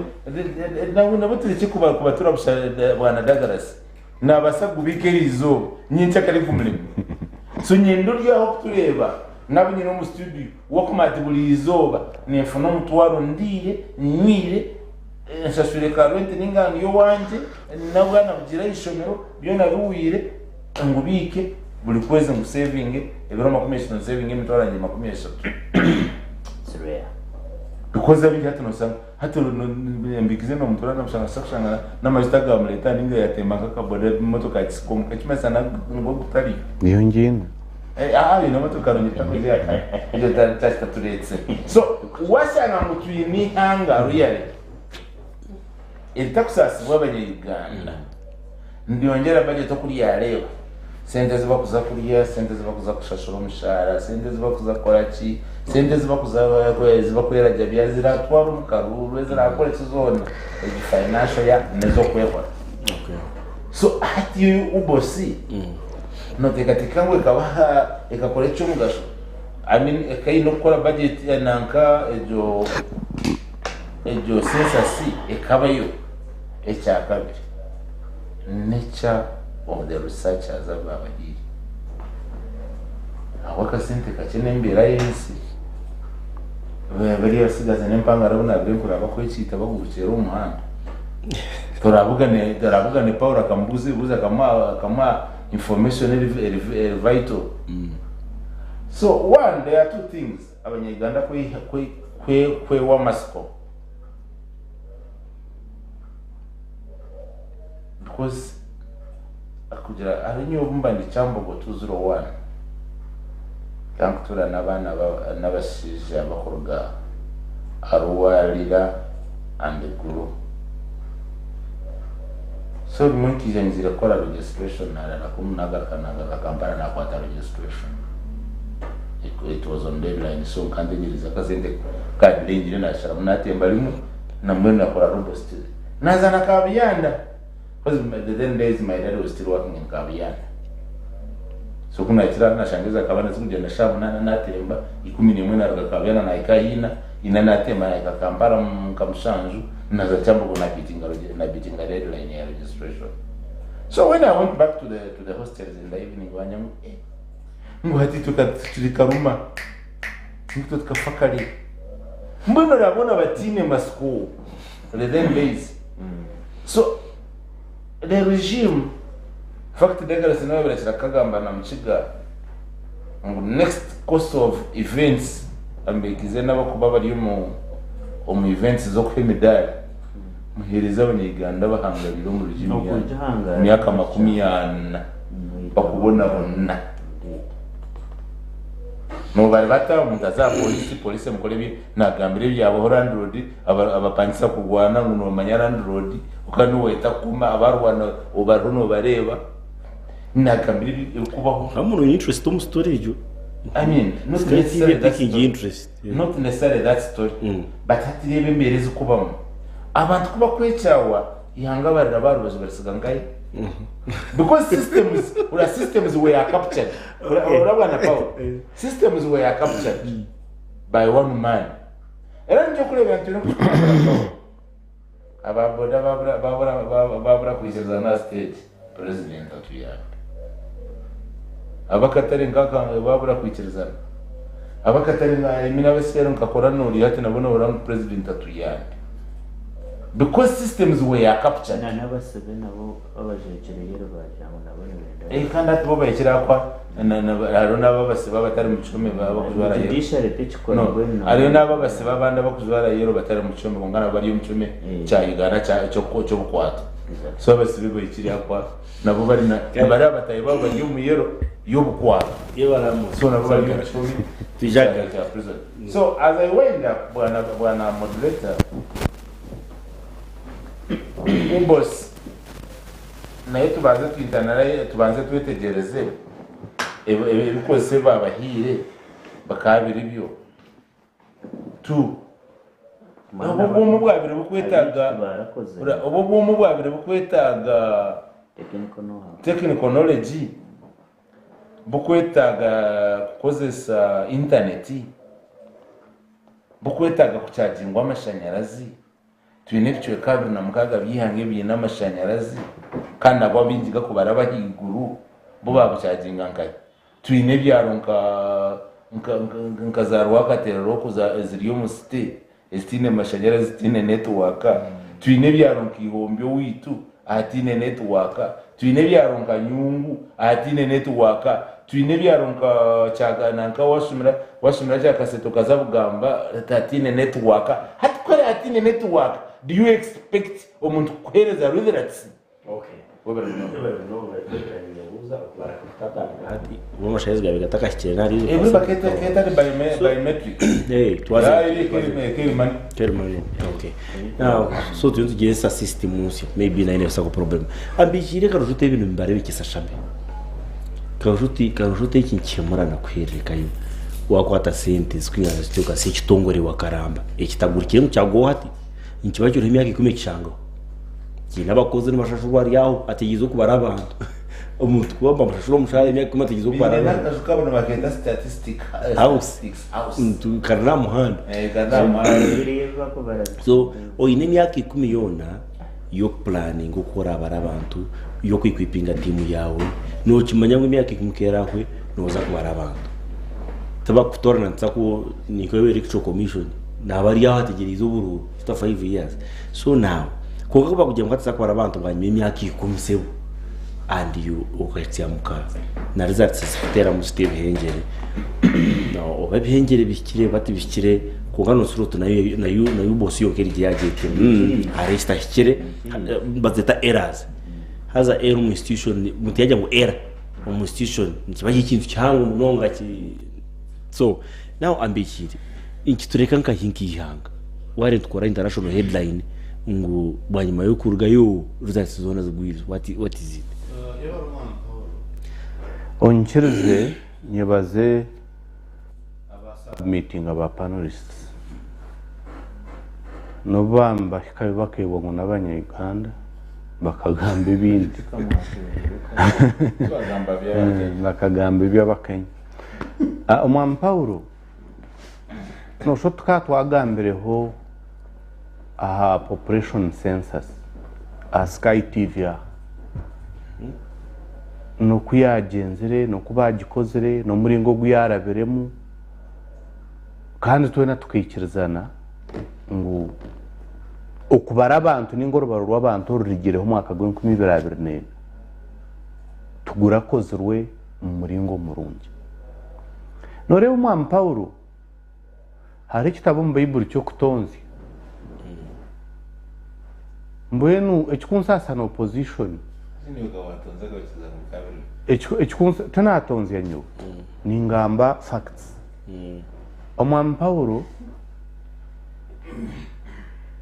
nabutirike kubatura bwana Douglas nabasagubikerizo nyincha kali kumulimo so nyendo lyaho kutureba nabunye no mu studio wokumati bulizoba nefuna mutwaro ndiye nywire nsasure karwente ningano yo wanje nabwana bugira ishomero byona biwire ngubike buli kwezi mu saving ebiro 10 saving emitwara nje 10 sirya because abi hatu no sang hatu mbikize no mutwara namshanga sakshanga na mazitaga amleta ninga yatemaka kabode motoka tsikom kachimasa na ngo gutari niyo ngine ino motoka ronye takulia ejo tasta turetse so wasanga mutwini hanga really ilitakusasi wabanye Uganda ndiongera budget okuli ya leo sente ziba kuza kuriya sente ziba kuza kushashura umushara sente ziba kuza koraki sente ziba kuza ziba kwera jabya ziratwara umukaruru zirakora kizone financial ya nezo kwekwa okay so ati UBOS no tekatikangwe kabaha ekakora cyo mugasho ekai no kora budget ya nanka ejo census ekabayo ekyakabiri nature of the researchers ababiri awaka sente kachene mbira yensi bari basigaze nempanga rabona brekura bakwechita bagukera umuhanda toravuga ne Paul akambuze buza kama information vital so one there are two things abanyarwanda kwe wa masko because akugira arinyo bumbandi cyambo go 201 kankutura nabana nabashije abakoroga arwalira and guru so munki zanzira kora registration na kumunaga kanaga kampara na kwata registration it was on deadline so kandingiriza kazende card lenjire na shara munatemba limu na mwena kora robust nazana kabiyanda because the then days my dad was still working in Kabiyana so kuna itira na shangiza kabana zimuje na shabu na natemba 11 na Kabiyana na ikayina inanatema ya Kampala mkamushanju naza chambo kuna bitinga deadline ya registration. So when I went back to the hostels in the evening wanyamu ngwati tukaturika tukafakari mbona nabona batine masco the then days. So the regime fact degala sinabera kirakagamba na mchiga next course of events ambekize n'abakuba bari mu events zo kwemedali muhereza abanyarwanda bahangarira mu regime ya myaka 40 bakubona bonna no bari bata mugaza police mukorebi nagambire byabo Holland Road abapangisa kugwana ngo manya Holland Road ukani weta kuma abarwana obaruno bareba nagambire kubaho amuntu interest mu storage. I mean not necessarily taking interest, not necessarily that story, but hatirebe mbereze kubamo abantu kuba kwechawa ihanga barira barubaje barisigangaye because systems were captured. Systems were captured by one man. Era nje kureba ntino ababoda babura kwiseza na state president atuya abakatari ngaka babura kwikirizana abakatari na mina besero nkakora nuri hati nabona ura president atuya because systems were captured. N'abasebe nabo abajekereyero bajamo nabone kandi atubo bayikira kwa haro n'ababaseba batari mu cumi bakuzwara yero judiciary tekikora no ariyo n'ababaseba banda bakuzwara yero batari mu cumi ngana bari mu cumi cyayigana cyo bukwata. So abasebe bayikira kwa nabo bari bari abataye baba mu yero yo bukwata Yebaramo. so nabo bari mu cumi Tijaga. So as I went up bwana moderator UBOS naye tubanze twetegereze ebikose babahire bakabira ibyo tu ubu bwabire bukwetaga technical knowledge bukwetaga kukozesa internet bukwetaga kuchargingwa amashanyarazi twinebyo kabiri na mukaga bihange biye n'amashanyarazi kandi abo binjiga ko barabahiguru bo babucharginga nkaye twinebyo nka zarwa katero kuza ziriyo mu state estine mashanyarazi tine network twinebyo nkihombyo witu atine network twinebyo nka nyungu atine network twinebyo nka chagana nka washimira cyakaseto kazabugamba tatine network hatukore atine network. Do you expect omuntu kuhereza literacy? Okay. Ubu mashayezi gabe gataka kirenari. Every baketa biometric. Kermani. Okay. Now, so tu nzi gesa system musyo. Maybe na ine sako problem. Ambijire karujute ibintu mbare bikisa shambe. Karujute ikinchemura na kwerekayo. Wakwata sente skwinga zituka sekitongore wakaramba. Ekitagurikire mu cyagohati. Nkibacho remyaka 10 kishango. Kinabakoze n'amashasho bari yaho ategizo kubara abantu. Umuntu kubamba amashasho mushare imyaka 10 ategizo kubara abantu. Nakazukabona bakenda statistics house. Ntu karna muhanda. Karna muhanda. So oine myaka 10 yona yo planning gukora abara abantu yo kwikwipinga timu yawe no kimanya ngo imyaka 10 kerahwe noza kubara abantu. Taba kutorana nsako niko electoral commission nabari yaho ategereza ubururu after 5 years. So now kuko kugira ngo atsakora abantu banyime imyaka 10 sebo and you okatyamuka na results zitera mu steve hengere no obabihengere bikire batibikire kungano suruto na UBOS yokeri gyagete aresta hikire bazeta errors haza error mu institution mutyaje ngo error mu institution nikibaye ikintu cyangu munonga ki. So now ambikire ikitureka nkahinki ihanga wari tukora international headline ngo banyuma yo kuruga yo results zona zigwizo what is it? Onchirze nyebaze meeting aba panelists no bamba bakebwa ngo n'abanyarwanda bakagamba ibindi bakagamba iby'abakenya. Omwami Paulo no sho twatwagambireho aha population census a Sky TV no kuyagenzere no kubagikozere no muri ngo gw'yaraberemu kandi twena tukikirizana ngo okubara abantu n'ingorobaro rw'abantu rurigireho mwaka gw'2024 tugurakozerwe mu muringo murungi nore umwami Paulo hari kitabo mu Bible cyo kutonzi mbwenu ekikunsa na opposition ekikunsa tanatonzi yanyu ningamba facts omwami Paulo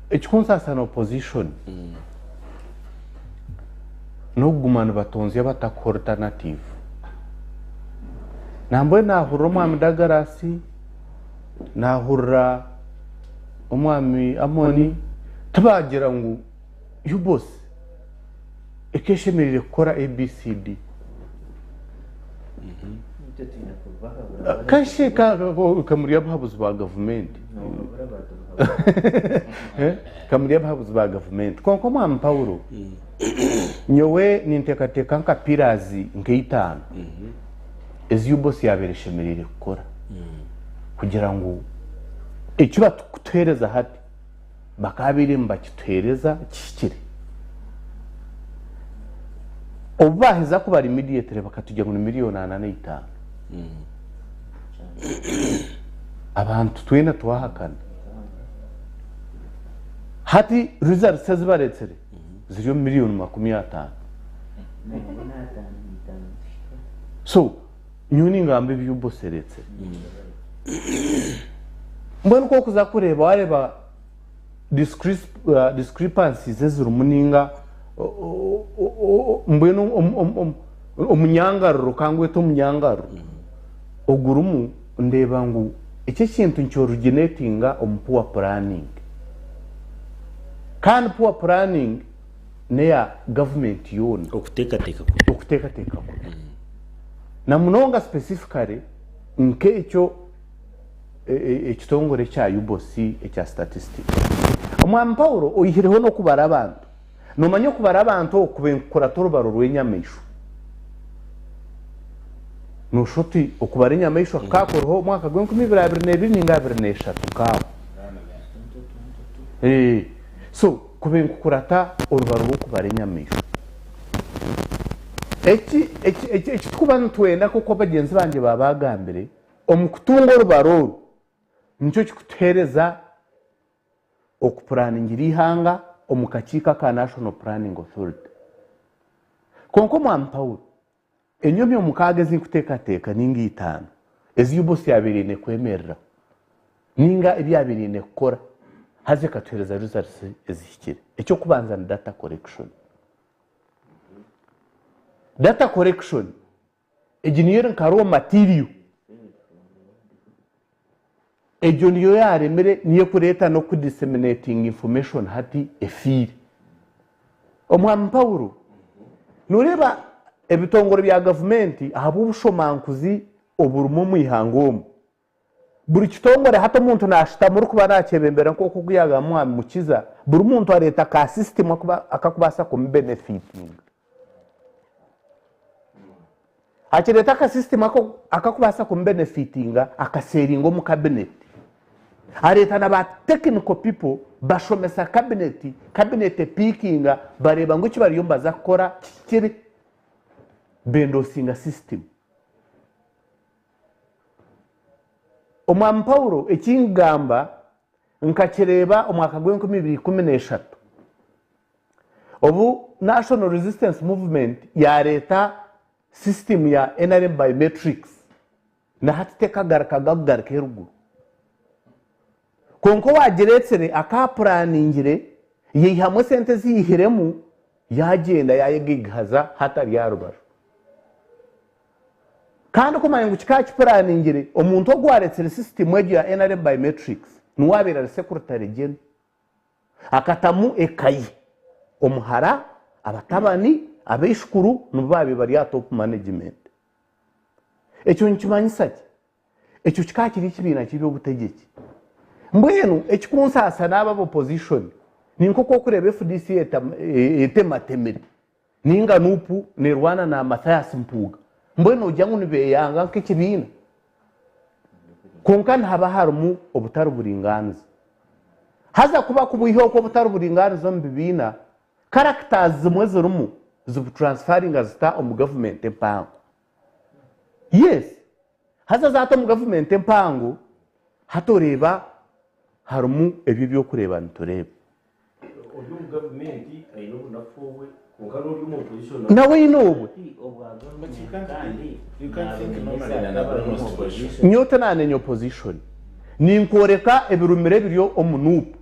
ekikunsa na opposition no gumana batonzi abatakora alternative nambwe nahurra omwami Dagarasi nahurra omwami Amoni tubagira ngo UBOS ekeshemerere gukora ABCD kashe kamuriya babuzi ba government kamuriya babuzi ba government konko mwami Paulo nyowe nintekateka nka pirazi nkeitano ezi UBOS yabereshemerere gukora kugira ngo icyo batuhereza hati bakabiri mbakituhereza kikire obahiza kubara immediately bakatujya mu miliyoni 85 abantu twena twahakana hati results zibaretsere ziriyo miliyoni 50 so nyuni ngambe by'uboseretse mbona ko kuzakureba wareba discrepancies z'urumuninga mbwenu omunyangaruro kangwe to munyangaruro ogurumu ndeba ngo iki kintu ncy'originatinga poor planning kandi poor planning neya government yone okutekateka na munonga specifically nke icyo ekitongore cya UBOS ekya statistics omwami Paulo oyihireho no kubara abantu nomanyo kubara abantu okubenkora torobaro rw'enyamisho no shoti okubara enyamisho kakoroho mwaka gw'2022 ninga 2023 kawo so kubenkurata orubaro rwo kubara enyamisho eki tukubana twenda ko bagenzi banje babagambire omukutunga orubaro nicyo kikutereza okupuraningira ihanga omukakika ka National Planning Authority konko mwami Paulo enyomyo mukaga zinkuteka ninga 5 ezi UBOS yabirine kwemerera ninga ibyabirine gukora haze katuhereza results ezikire icyo kubanza ni data correction engineering karo material ejo niyo yaremere niyo kureta no kudisseminating information hati efiri omwami Paulo nureba ebitongoro bya government ahabu ubushomankuzi oburumo mu ihangomo buri kitongore hata umuntu nashita muri kuba nakebembera nko kuguyaga mwami mukiza buri muntu areta ka system akakubasa ku benefiting akireta ka system akakubasa ku benefitinga akaseringo mu cabinet areta na ba technical people bashomesa cabinet pickinga bareba ngo kibari yombaza gukora kiri bendosinga system omwami Paulo ekingamba nkakireba omwaka gw'2013 obu National Resistance Movement ya leta system ya NRM biometrics na hatiteka garaka heruguru konko wageretsere akaplaningire yihamwe sente zihiremu yagenda yayegigaza hatari yarubaro kandi kumanya ngo kikakiplaningire omuntu ogwaretsere system ejo ya NRM biometrics nuwabera secretary gen akatamu ekayi omuhara abatabani abeshukuru nubabe bari ya top management ekyo nkimanyisa ki ekyo kikakiri kibina kibi obutegeki mbwenu ekikunsasa n'aba opposition ninko kureba FDC etematemere ninga nupu nerwana na Mathias Mpuga mbwenu ujyangu nibeyanga nk'ekibina konka haba harimu obutari buringaniza haza kuba kubuiho ko obutari buringaniza mu bibina characters zimwe zirimu zibutransferring zita omu government empango yes haza zata omu government empango hatoreba harimu ebyo byokureba nitureba nawe inowe nyote nanenya opposition ninkoreka ebirumire biryo omunupu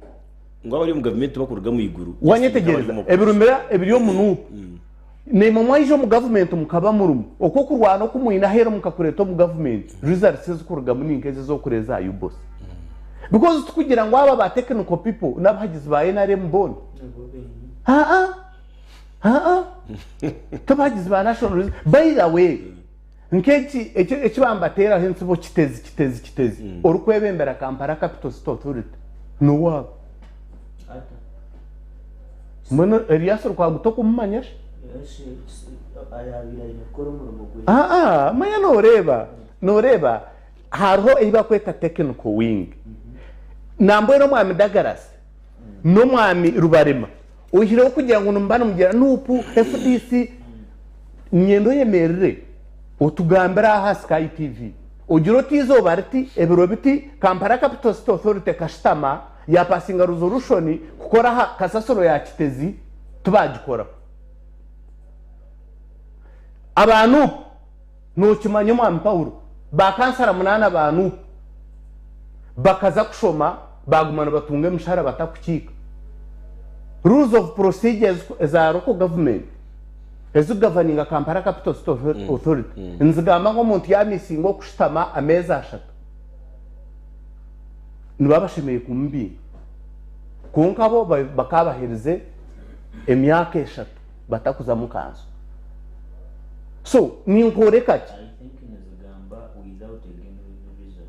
ngo abari mu government bakuruga mu iguru wanyetegereza ebirumire ebiryo omunupu nemo mwaije mu government mukaba murumu okwo kurwana ko muina hero mukakureta mu government results zikuruga mu ninkeze zo kureza UBOS because tukugira ngo aba ba technical people n'abahagizi ba NRM bond tabagizi ba national by the way nkeki ekibambatera hensibo kitezi orukwebembera Kampala Capital City Authority Nooha mwana Elias rukwaguto kumanyasha manya noreba hariho iba kweta technical wing nambo no mwami Dagaras no mwami Rubarema uhire kugira ngo numbana mugira nupu FDC nyendo yemerere otugambira aha Sky TV ugiro tizo bariti ebiro biti Kampala Capital City Authority kashitama ya passing resolution kukora ha kasasoro ya kitezi tubagikora abantu nukimanye mu Paulo bakansara munana abantu bakaza kushoma bagumana batunge mshahara batakukika rules of procedures za local government ezo governing Kampala Capital City Authority nzigamba ngo muntu yamisingo kushitama ameza ashatu nibabashimeye kumbi konka bo bakabahirize emyaka eshatu batakuza mukanzo so ninkoreka ki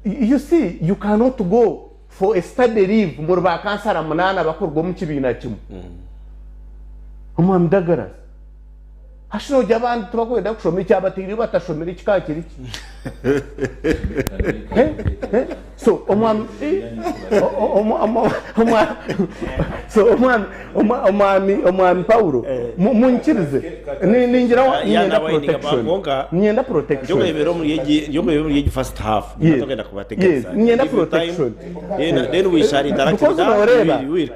you see you cannot go for a study leave muri bakansara munana bakurwa mu kibina kimwe umwami Dagaras hashino jabandi tubakwenda kushoma icyabatiri batashomera ikikakiri so umwami Paulo munkirize ningira nyenda protection yo muri first half natogenda kubategeza nyenda protection then we share interaction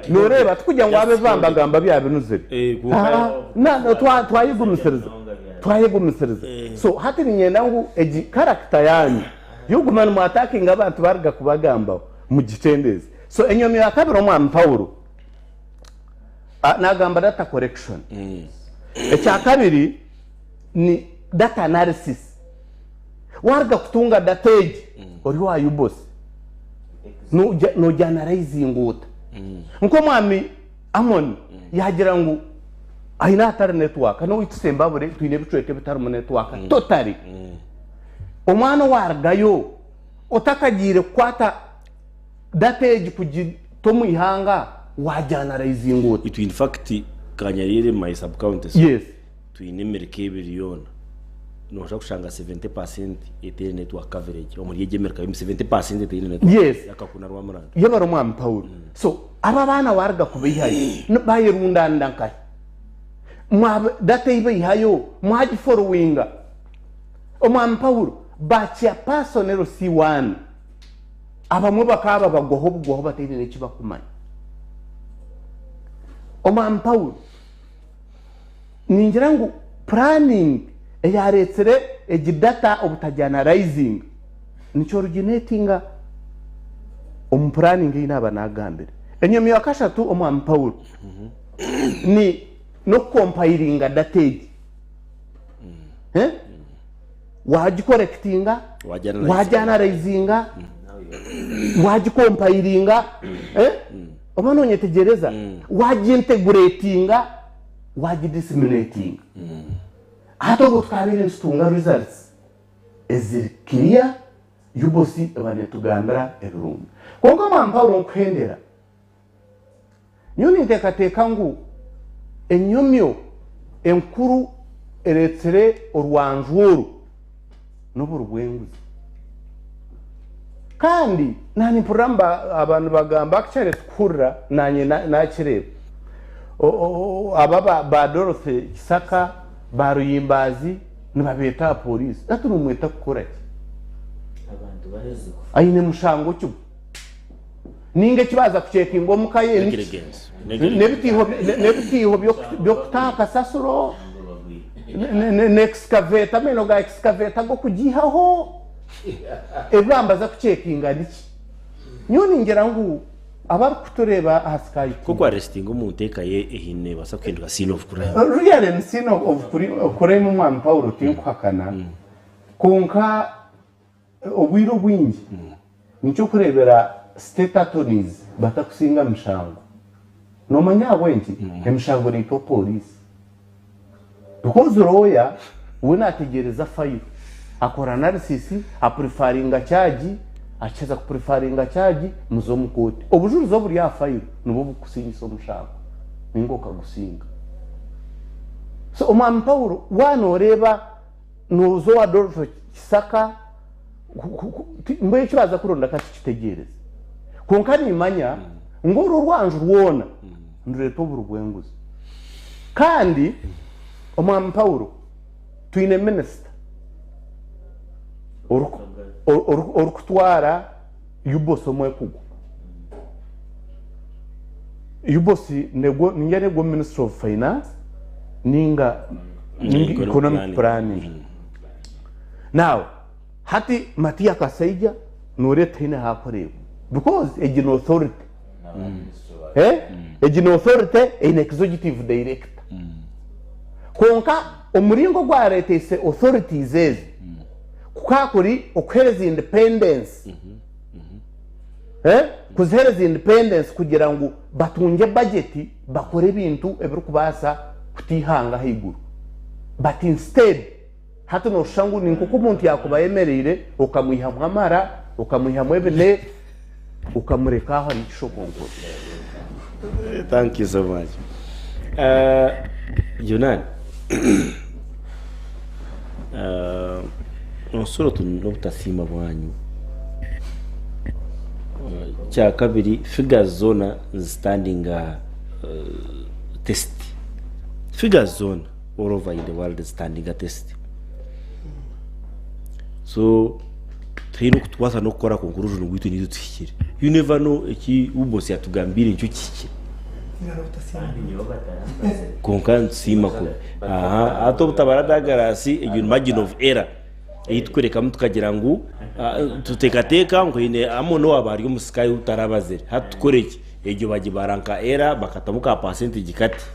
noreba tukujya ngo abe bambagamba byabinuzire na twayigumisiriza so hati nyenda ngo egi character yanyu yugumana mu attacking abantu barga kubagamba mu gitendeze so enyomi ya kabiri omwami Paulo nagamba data correction ekya kabiri ni data analysis warga kutunga data ori wa UBOS no generalizing uta nko mwami Amon yagira ngo aina tar network no itsemba bure twine bitweke bitar mu network totally omwana wargayo otakagire kwata data kugitomu ihanga wajanalizing uta it in fact kanyarire my sub counties yes twine merike billion no kushanga 70% ete network coverage omuri yegemerka 70% ete network yes yakakuna rwamuranga yabara omwami Paulo so aba bana warga kubihaye bayirunda ndankai mwa data ibayihayo mwaji followinga omwami Paulo bacha personal C1 abamwe bakaba bagoho batine nekibakumanya omwami Paulo ningira ngo planning eyaretsere egidata obutajanalizing nicho originatinga planning inaba nagambire enyomi yakashatu omwami Paulo ni no compiling data waji correctinga wajanalizinga waji compilinga omano nyetegereza waji integratinga waji disseminating hato gutwabire nsitunga results eziri clear UBOS abanetugambira ebirungi konka mampawuro nkwendera nyoni nteekateeka ngu enyomyo enkuru eretsere orwanju oru n'oburubwenguzi kandi nani mpuramba abantu bagamba akicare tukurra nanye nakireba aba ba Dorothy Kisaka ba Ruyimbazi nibabeta polisi atu numweta kukora ki abantu baheze aine mushango cyo ninge kibaza kucekinga omukaye nebitiho byo kutaka sasuro n'excavator meno ga excavator go kugihaho ebambaza kucekinga niki nyoni ngera ngu abari kutureba hasikayi kuko arresting umuntu ekaye ehine basa kwendwa scene of crime really scene of crime mu mwana Paulo tinkwakana konka obwiro bwingi nicyo kurebera state attorneys batakusinga mishango no manya wengi emishango ni to police because lawyer wena ategereza file akora analysis aprefaringa charge acheza kuprefaringa charge muzomu kote obujuruzi oburi ya file nubo bukusinyisa omushango ningoka gusinga so omwana Paulo wanoreba nozo wa Dorothy Kisaka mbe kibaza kuronda kati kitegereza konka nimanya ngoro rwanju rwona ndureto burubwenguzi kandi omwana Paulo tuine minister orukutwara UBOS omwekugo UBOS nego Minister of Finance ninga economic planning now hati Matia Kasaija noreta hine hakorewe because ejino authority ejino authority in executive director konka omuringo gwa leta ise authorities ezi kukakuri okuhereza independence kuzihereza independence kugira ngo batunge budget bakore ibintu ebiri kubasa kutihanga higuru but instead hata no shangu ni nkuko umuntu yakuba yemerere ukamuha mwamara ukamuha mwebene ukamurekaho ari kishokonko. Thank you so much. Yunan nosoro tunobutasima bwanyu cha kabiri figure zone standing test figure zone all over in the world standing test so tino kutwasa no kora conclusion ngwitu nizo tsikire you never know eki UBOS yatugambira icyo kiki konkan sima ko ato butabaragarasi you margin of error yitwereka mutukagira ngo tutekateka ngo ine amono abari umusikayi utarabazere hatukoreki ejo bagibaranka era bakatamuka percentage kati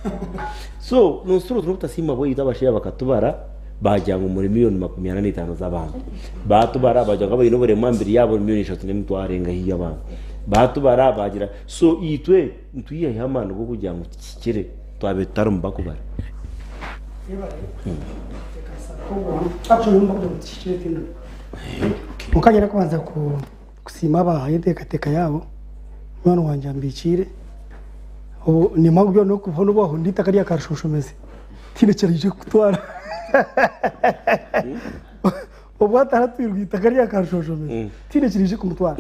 so nosuro turutasima bo yitabashya bakatubara bajyanga muri miliyoni 45 z'abantu batubara bajyanga bayino bore mwambiri yabo miliyoni 3 n'imtwarenga hiya abantu batubara bagira so itwe ntuyiye hamano go kujya ngo kikire twabe tarumba kubara mukagera kubanza kusima abahaye tekateka yabo mwana wanje ambikire ni mabyo no kubona ubaho ndita kariya karshoshomeze tinekereje kutwara obwatara twirwita kariya karshoshomeze tinekereje kumutwara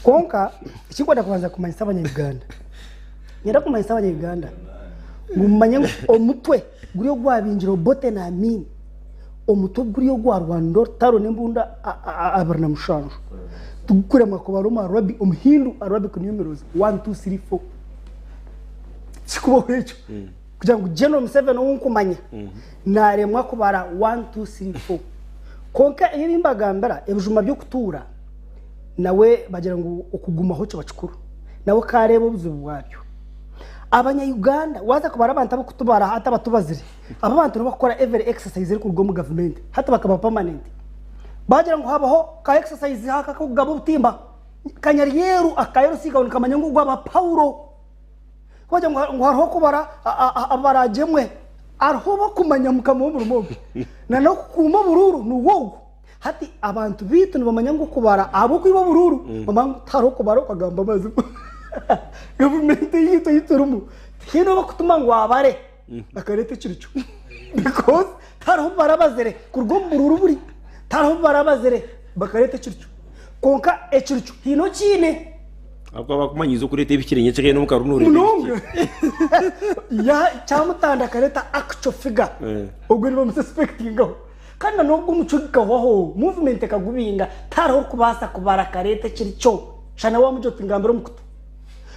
konka ikikwada kubanza kumanyisa abanyarwanda nyera kumanyisa abanyarwanda ngumanye omutwe guriyo gwabinjiro bote na mini omutwe guriyo gwa Rwanda taro nembunda abarna mushanjo tugukure makobaro ma Arabi umhindu Arabic numerals 1 2 3 4 sikubo hecho kugira ngo genome 7 unkumanya naremwa kubara 1 2 3 4 konka ibimbagambara ebujuma byo kutura nawe bagira ngo okuguma hocho bacukuru nawe karebo buzubu bwabyo abanya-Uganda waza kubara abantu abo kutubara hata batubazire aba bantu bakora every exercise iri ku rwo mu government hata bakaba permanent bagira ngo habaho ka exercise haka ko gabo butimba kanyaryeru akayero siga ukamanya ngo gwa Paulo bagira ngo hariho kubara abarajemwe ariho bakumanya mukamo mu rumogo na no kuma bururu nuwogo hati abantu bitu nibamanya ngo kubara abo kwiba bururu mama taro kubara kagamba amazi government yito yiturumu hino bakutuma ngo abare bakarete kiricho because taro barabazere kurwo bururu buri taro barabazere bakarete kiricho konka ekiricho hino kine akwa bakumanyizo kurete ibikirenye cege no mukarunure ya chamutanda kareta actual figure ubwo nibo suspecting aho kandi nubwo umucuga waho movement kagubinga taraho kubasa kubara karete kiricho shana wa mujo tingambero mukutu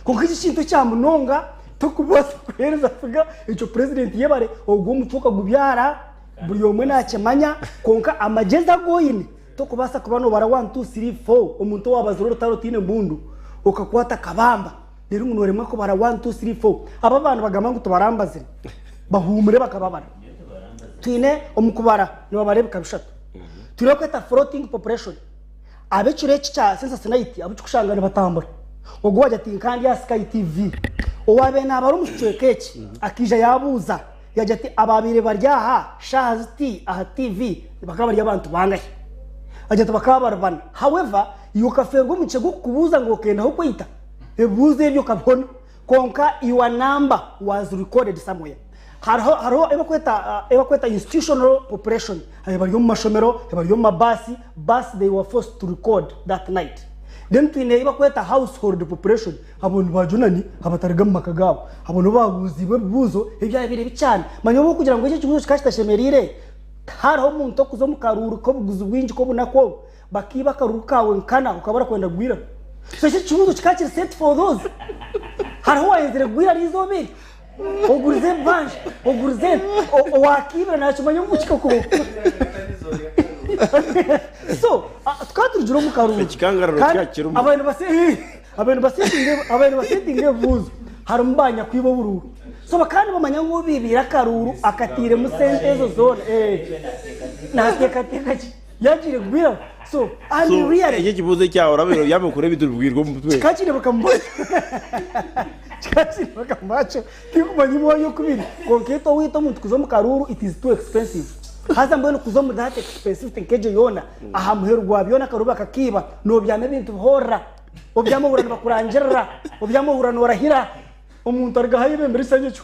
kuko iki kintu cyamunonga to kubasa kuhereza figa icyo president yebare ubwo umucuka gubyara buri yomwe nakemanya konka amageza goyine to kubasa kubano bara 1 2 3 4 umuntu wabazuru tarotine mbundu ukakwata kabamba rero umuntu weremwe ko bara 1 2 3 4 aba bantu bagamba ngo tubarambazire bahumure bakababara twine omukubara niba barebe kabishatu turiho kweta floating population abecure cya census night abucukushangana batambura ubwo wajya ati kandi ya Sky TV owabe nabari umucekeki akija yabuza yajya ati ababire baryaha shaziti aha TV bakabarya abantu bangahe ajya tabakabarabana however yukaferwa muce gukubuza ngo kenda ho kwita ebuze ibyo kabona konka your number was recorded somewhere haro ebakweta institutional population bari mu mashomero bari mu mabasi they were forced to record that night then twine ebakweta household population abantu bajunani abatariga mu makagabo abantu babuziwe buzo ibya bire bicana manyo kugira ngo icyo kibuzo kashtashemerire haro umuntu kuzo mu karuru ko buguzi bwinji ko bunako bakiba karuru kawe nkana ukabara kwenda gwira so icyo kibuzo kikakira set for those haro wayezere gwira rizobiri ogurize banje ogurize wakibira nacyumanya umucika ko so twaturujuro mu karuru abantu basetinge buzo harumbanya kwibo bururu so bakandi bamanya ngo bibira karuru akatire mu sentezo zone nateka yagire gwira so and really iki kibuze cyaho rabero yamukure bidurubwirwa mu mutwe kakire bakambaye bakamacho kikumanyimu yo kubiri konketo wito muntu kuzo mu karuru it is too expensive haza mbona kuzo mu that expensive tenkeje yona aha muherwa byona karuba kakiba no byame bintu hora obyamahura bakurangira obyamahura warahira umuntu argahaye bembere sanyecho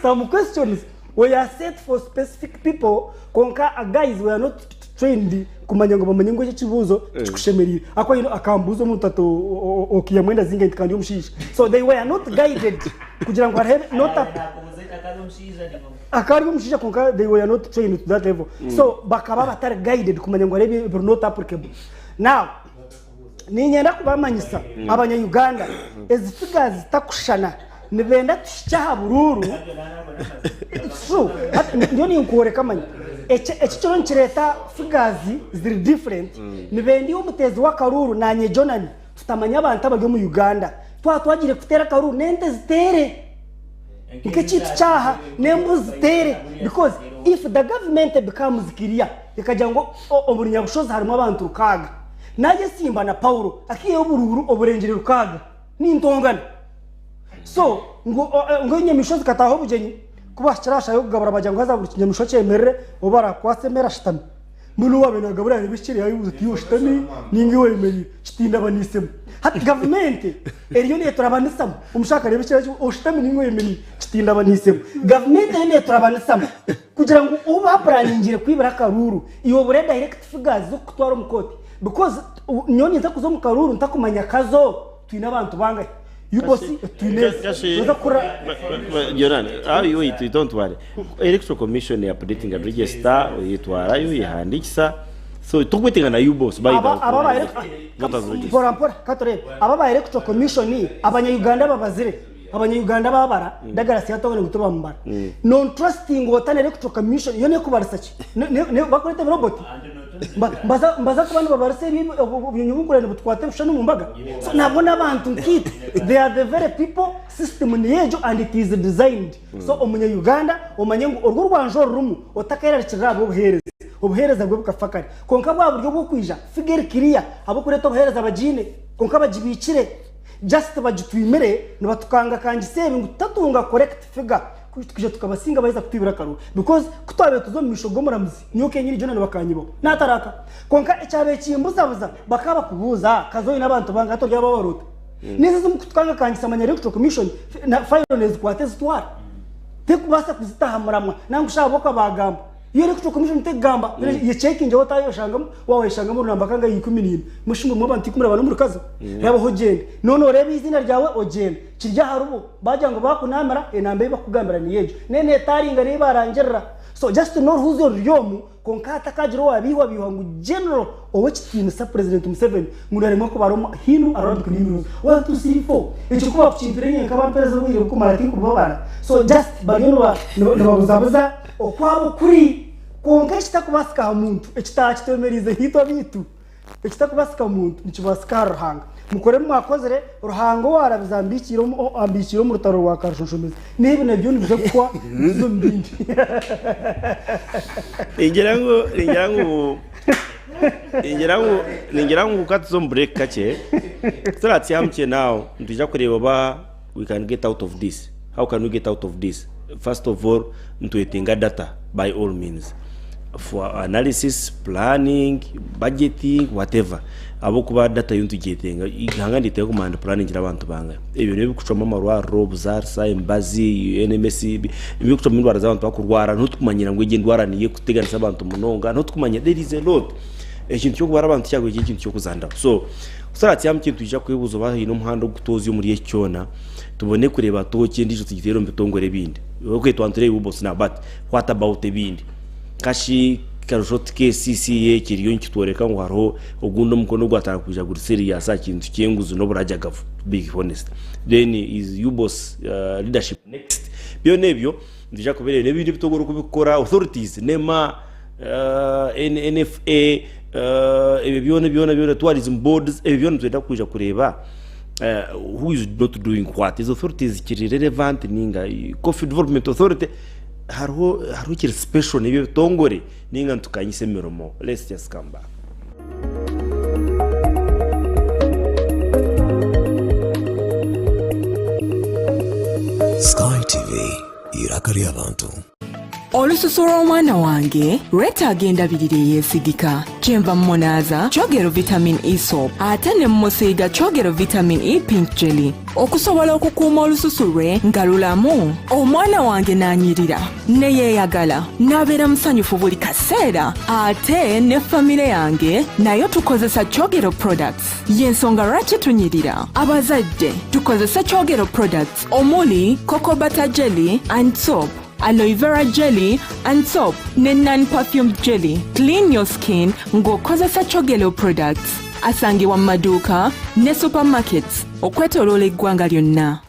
some questions we are set for specific people konka guys we are not trained kumanya ngo bamenye ngo kibuzo kikushemerira akwa ino akambuzo mutato okiyamwenda zinga kandi umushisha so they were not guided kugira ngo arebe not akari umushisha konka they were not trained to that level so bakaba batari guided kumanya ngo arebe not applicable now ninyenda kubamanyisa abanya Uganda ezifiga zitakushana nibenda tushyaha bururu so ndio ni nkore kamanya ekicyo nkireta figazi ziri different nibendi umutezi wa karuru nanye jonani tutamanya abantu abagyo mu Uganda twagire kutera karuru nente zitere ikicito cyaha nembu zitere because if the government becomes clear ikajya ngo obunyabushoza harimo abantu rukaga naje Simba na Paulo akiye bururu oburengere rukaga ni ntongana so ngo nyamishozi kataho bujenyi kuba kirasha yo kugabara bajyango hazabura kinyamisho cyemerere obara kwasemera shitami mbulu wabena gabura bishiri yayibuze tiyo shitami ningi wemeri kitinda banisemo hati government eriyo ne turabanisamo umushaka rebe kira cyo shitami ningi wemeri kitinda banisemo government ne turabanisamo kugira ngo uba planingire kwibara karuru iyo bure direct figures zo kutwara umukoti because nyoni nza kuzo mu karuru ntakumanya kazo twina abantu bangaye UBOS wait, don't worry. Electoral Commission is updating a register, yitwara yo yihandikisa. So tukwetinga na UBOS by aba Electoral Commission ni abanya Uganda babazire abanya Uganda babara dagarasi yatongana gutuba mbara non trusting wotane Electoral Commission yone kubarasaki ne bakorete robot mbaza kubana babarase binyumugurane butwate bushano mu mbaga so nabona abantu nkite they are the very people system ni yejo and it is designed so omunya Uganda omanye ngo urwo rwanjo rumu otakayira kirabo obuhereza bwo bukafakari konka bwa buryo bwo kwija figure clear abo kureto obuhereza abajine konka bajibikire just bajitwimere nibatukanga kangi sebe ngo tatunga correct figure tukije tukabasinga baheza kutibira karu because kutabe tuzo mishogo muramuzi niyo kenyiri jona bakanyibo nataraka konka ecyabe kimbuzabuza bakaba kubuza kazoyi nabantu banga to ryaba baruta neza zo mukutwanga kangisa amanya electoral commission na finalize kwateza twara tekubasa kuzitaha muramwa nangushaka boko bagamba iyo electoral commission tegamba ye checking je watayo shangamo wawe shangamo namba kanga 11 mushingo mu bantu kumura abantu muri kazo yabo hogende none reba izina ryawe ogende kirya harubo bajyango bakunamara enambe bakugambira ni yejo nene taringa ne barangerera so just to know who's your yomu konkata kajiro wabiwa biwangu general owachitini sa president Museveni ngurarimo ko baroma hinu around kunimu 1 2 3 4 icho kuba kuchimpirenya nkaba pereza wire ko marati kubabana so just bageno no babuzabuza okwabo kuri konka kitakubasika umuntu ekitakitemerize hito bitu ekitakubasika umuntu nikibasika ruhanga mukore mwakozere ruhango warabizambikiro ambikiro mu rutaro rwa karushoshomeza niba nabyo nibyo kwa zo mbindi ingerangu ukatso break kache StartTimes now ndija kureba ba we can get out of this. How can we get out of this? First of all, ntuetenga data by all means for analysis, planning, budgeting, whatever. Abo kuba data yuntu getenga ihanga nditeko manda planning y'abantu banga ebyo ne bikucoma marwa rob zarsa embazi NMS ibikucoma indwara z'abantu bakurwara ntutukumanyira ngo ige ndwara niye kuteganisa abantu munonga ntutukumanya there is a lot ekintu cyo kubara abantu cyagwe ikintu cyo kuzanda so StartTimes kintu tujya kwibuzo bahino muhando gutozi yo muri yecyona tubone kureba toke ndijo tugitero mbitongore bindi okay twantire UBOS na but what about ebindi kashi karushoti ke CCA kiriyo nkitworeka ngo haro ogundo mukono gwatara kuja guri serious akintu cyenguzo no burajagavu be honest then is UBOS leadership next byo nebyo ndija kubere nebindi bitogoro kubikora authorities nema NFA ebyona tourism boards ebyona twenda kuja kureba who is not doing what is authorities kiri relevant ninga coffee development authority haro kiri special nebyo tongore ninga tukanyise murimo. Let's just come back. Sky TV irakari abantu. Olususura omwana wange reta agenda birire yesigika chemba mmonaza chogero vitamin E soap ate ne mmosiiga chogero vitamin E pink jelly okusobola okukuuma olususurwe ngalulamu omwana wange nanyirira ne yeeyagala nabeera musanyufu buli kaseera ate ne famire yange nayo tukozesa chogero products yensonga lwaki tunyirira abazadde tukozesa chogero products omuli cocoa butter jelly and soap, aloe vera jelly and soap, non-perfumed jelly. Clean your skin ng'okozesa chogero products. Asangibwa mu maduuka ne supermarkets okwetooloola eggwanga lyonna.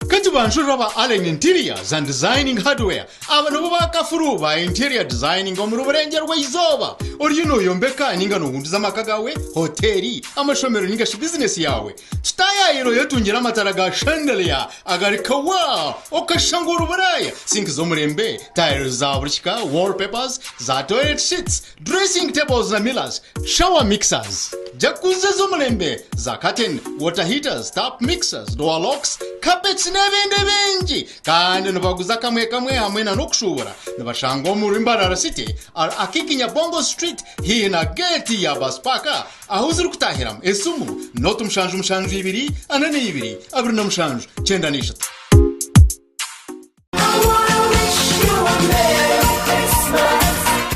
Kati banjura ba Allen Interiors and Designing Hardware abantu bakafuru ba interior designing omuruberenge rw'izoba oriyino yombeka ninga nogundiza makagawe hoteli amashomero ninga shi business yawe tutaya iro yotungira amatara ga chandelier agarikawa okashangura uburaya sink zo murembe tiles za burika wallpapers za toilet sheets dressing tables na millers shower mixers jacuzzi zo murembe za curtain water heaters tap mixers door locks carpets n'ebindi bingi kandi nibaguza kamwe hamwe na nokushubura nibashanga omurimbara city akikinya Bongo Street hina gate ya baspaka aho ziri kutahiramu esumu notu mushanju 2 2 abiri mushanju 9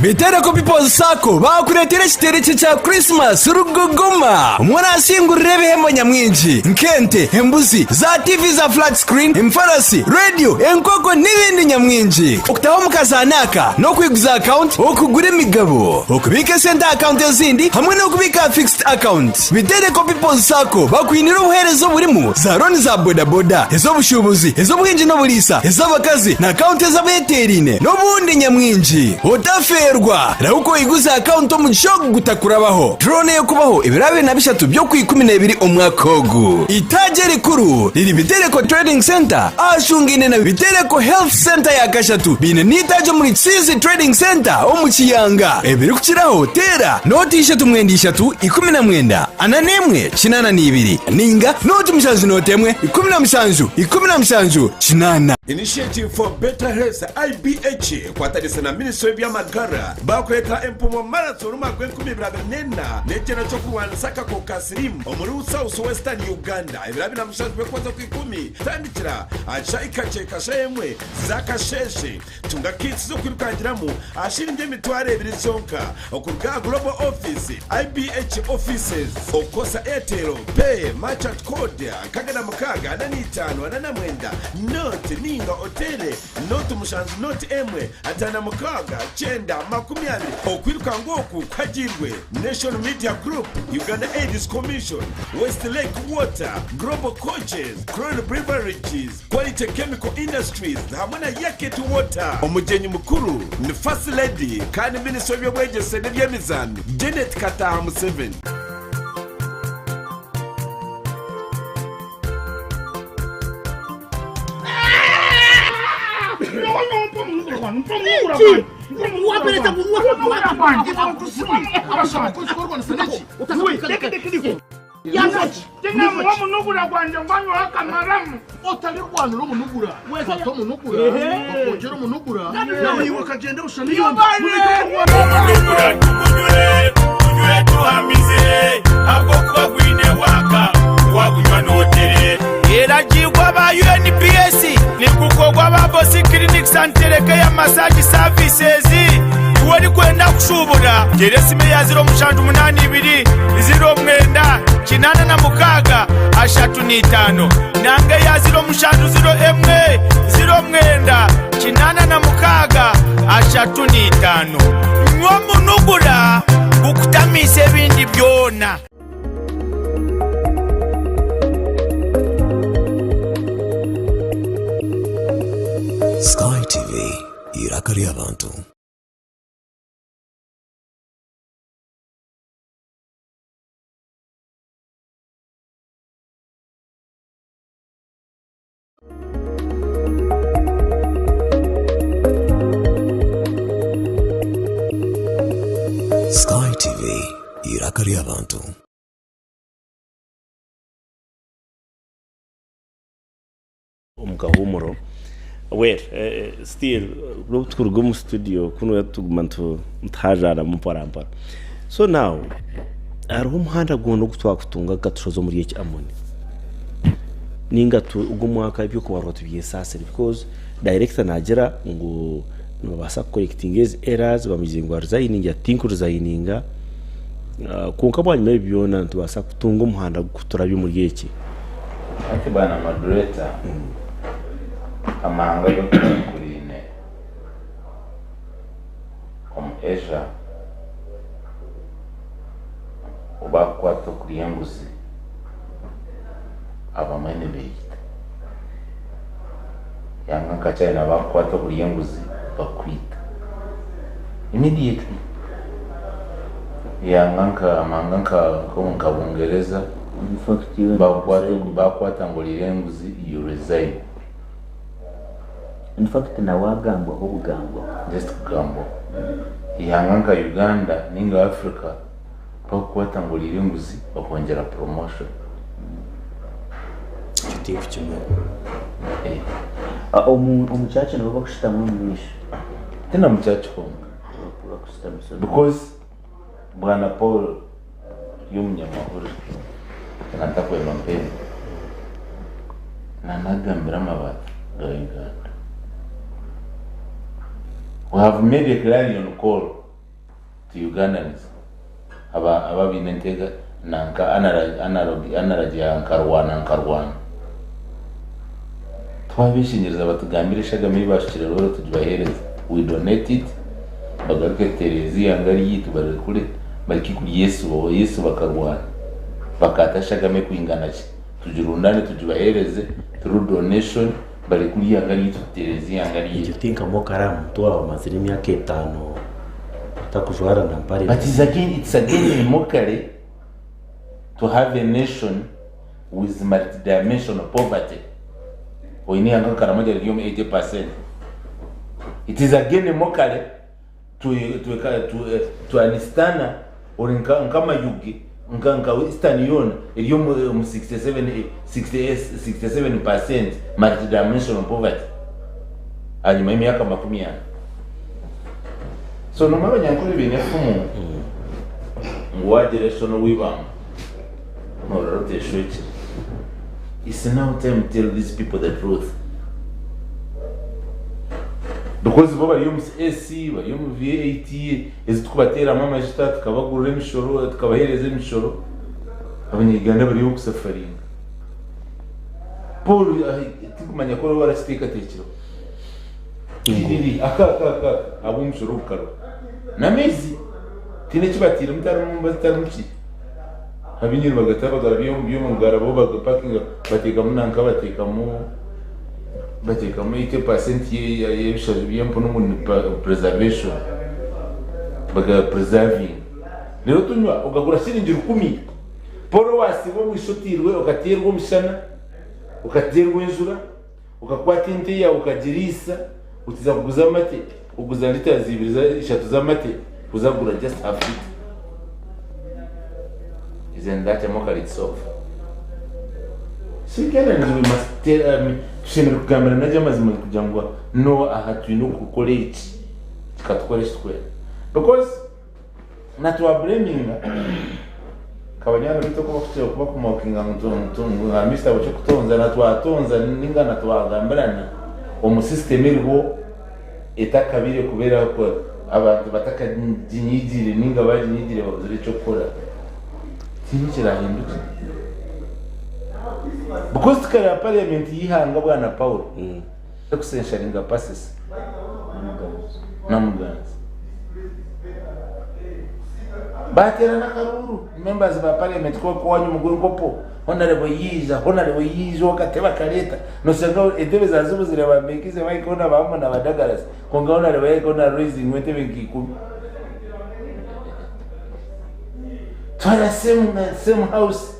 Bitereko People's Sako bakuretera kitereke cya Christmas ruguguma umwana asingurire ibihembo nyamwinji nkente embuzi za TV za flat screen imfarasi radio enkoko n'ibindi nyamwinji ukutaho mukazanaka no kwiguza account okugura imigabo okubika center account ezindi hamwe no kubika fixed account. Bitereko People's Sako bakwinira ubuherezo burimo za roni za bodaboda ezo bushubuzi ezo bwinji no bulisa ez'abakazi na account ez'abeterine n'ubundi nyamwinji otafe Rauko iguza account mu gishogo gutakurabaho drone yo kubaho ibirabe na bishatu byo ku 12 umwakogu itaje rikuru riri Bitereko Trading Center ashungine na Bitereko Health Center ya kashatu bine nitaje muri Sizi Trading Center omukiyanga ebiri kukiraho tera noti 3 12 19 ananemwe 82 ninga noti 17 kinana. Initiative for Better Health IBH kwatanisa na Ministry by'amagara bakweta empumo marathon rumagwe 2024 nekena cyo kurwanisaka ko kasirimu omuri South Western Uganda ibirabi na mushaje kwaza ku 10 tandikira achaika cheka shemwe zakasheshe tunga kits zo kwirukangiramo ashira inde mitware ebiri zonka okurga global office IBH offices okosa Airtel Pay Merchant Code kagana mukaga na 5 na mwenda note ninga hotele note mushanzu note emwe atana mukaga chenda makumyabiri okwiruka ngoku kwagirwe National Media Group Uganda AIDS Commission West Lake Water Global Coaches Crown Beverages Quality Chemical Industries hamwe na Yaket Water omugenyi mukuru ni First Lady kandi Ministry y'Obwegese n'Ebyemizano Janet Kataha Museveni. UNPS ni kukogwa babosi clinics and telecare massage services wari kwenda kushubura geresime ya 082 0 kinana na mukaga ashatu ni 5 nange ya 0 kinana na mukaga ashatu ni 5 nwo munugura ukutamise bindi byona. Sky TV, iraka ry'abantu. Sky TV, iraka ry'abantu. Umugahumuro. Still rutukurwa mu studio kuno yatugumantu mtajara muparampara. So now ari umuhanda gono gutwakutunga gatushozo muri yeki amoni. Ninga tu ugumwaka ibyo kubarwa tubiyesase because director najera ngo nabasa correcting is errors bamizingwa zayininga tinku zayininga kunka bwanyuma byona tubasa kutunga umuhanda guturabye muri yeki. Ati bana moderator amanga yo kurine esha ubakwato kuriyanguzi abamene beyita yanga kachana bakwato kuriyanguzi bakwita immediately yanga amanga ko Bungereza bakwata ngo liyanguzi you resign. In fact na wagambwa obugambwa just kugambwa ihanganga Uganda ninga Africa bakwata ngo liyanguzi bakongera promotion kitifu kimwe umuchache nabo bakushita mu mwisho tena muchache ko because bwana Paul yumnyamahoro natakwe mampeni na nagambira mabata Uganda. We have made a clarion call to Ugandans. Aba binentega nanka anaragia ankarwana. Twabishingiriza batugambirisha gamiri bashikira rero tujibahereza. We donate it. Bagaruke Terezi yangari yitu barekure bariki kuri Yesu bakarwana. Bakatasha game kuingana ki. Tujirundane tujibahereze through donation bari kuri yangari Terezi yangari you think amokaramu twa maziri myaka 5 takujwara na mpari. But it's again mokare to have a nation with multidimensional poverty. Oini anga karamoja liyomu 80%. It is again mokare to anistana or nkama yugi nka Eastern Union iliyo mu 67% multidimensional poverty hanyuma y'imyaka 20. So no mabanya nkuri binefumu ngwa direction w'ibanga no rote shweke. It's now time to tell these people the truth. Because baba bari mu AC bari mu VAT ezitukubatera mama jita tukabagurira imishoro tukabahereza imishoro abanyiganda bari yo kusafaringa Paul tikumanya ko barasiteka tekero aka abo imishoro ukaro namezi tine kibatira mutara mu bazitara muki abinyiri bagataba biyo mu garabo bagapakinga bateka munanka bateka mu 80% y'ibishaje by'empo no mu preservation baga preserving rero tunywa ugagura shiringira 10 poro wasibo wishotirwe ukaterwa umshana ukaterwa injura ukakwata inte ya ukagirisa utiza kuguza amate uguza lita zibiriza 3 z'amate uzagura just half it. Isn't that a mockery itself? So we must tell shimira kugambira najya mazima kugira ngo no ahatwino gukora iki tukatkoresha twe because natwa blaming kabanyana bito ko kuba kumokinga ntuntu ha mista bacho kutonza natwa tonza ninga natwa gambrana omu system iriho etakabire kubera ko abantu batakajinyigire ninga bajinyigire bazire cyo gukora kintu kirahinduka. Because tukara parliament yihanga bwana Paul ekusenshyaringa passes namuganza batera nakaruru members ba parliament ko wanyu muguru kopo honorable yiza wakateba kareta no sanga edebe zazubu zire bamekize bayikona bamwe nabadagarasi konga honorable yikona raising wetebe ngikumi twala same house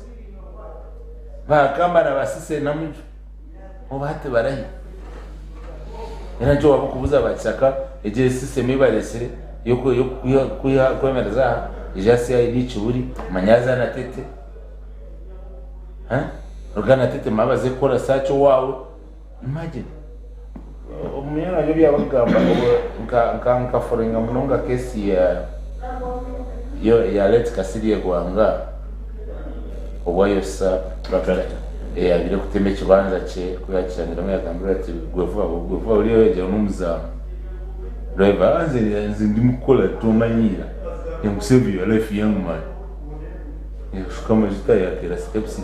bakamba na basise namujo obate barahi era njo wabukubuza bachaka eje system ibaresere yoko kuya kwemereza ijasi ID churi manyaza na tete rugana tete mabaze kora sacho wawe imagine umuyana yo byabagamba nka forenga munonga kesi ya let kasiriye gwanga obwayo sa rapala abire kuteme kibanza cye kuyakiranira mu yakambira ati gwevuba uriyo yeje n'umuza driver anze ndi mukola tumanyira save your life young man kama jita ya kila steps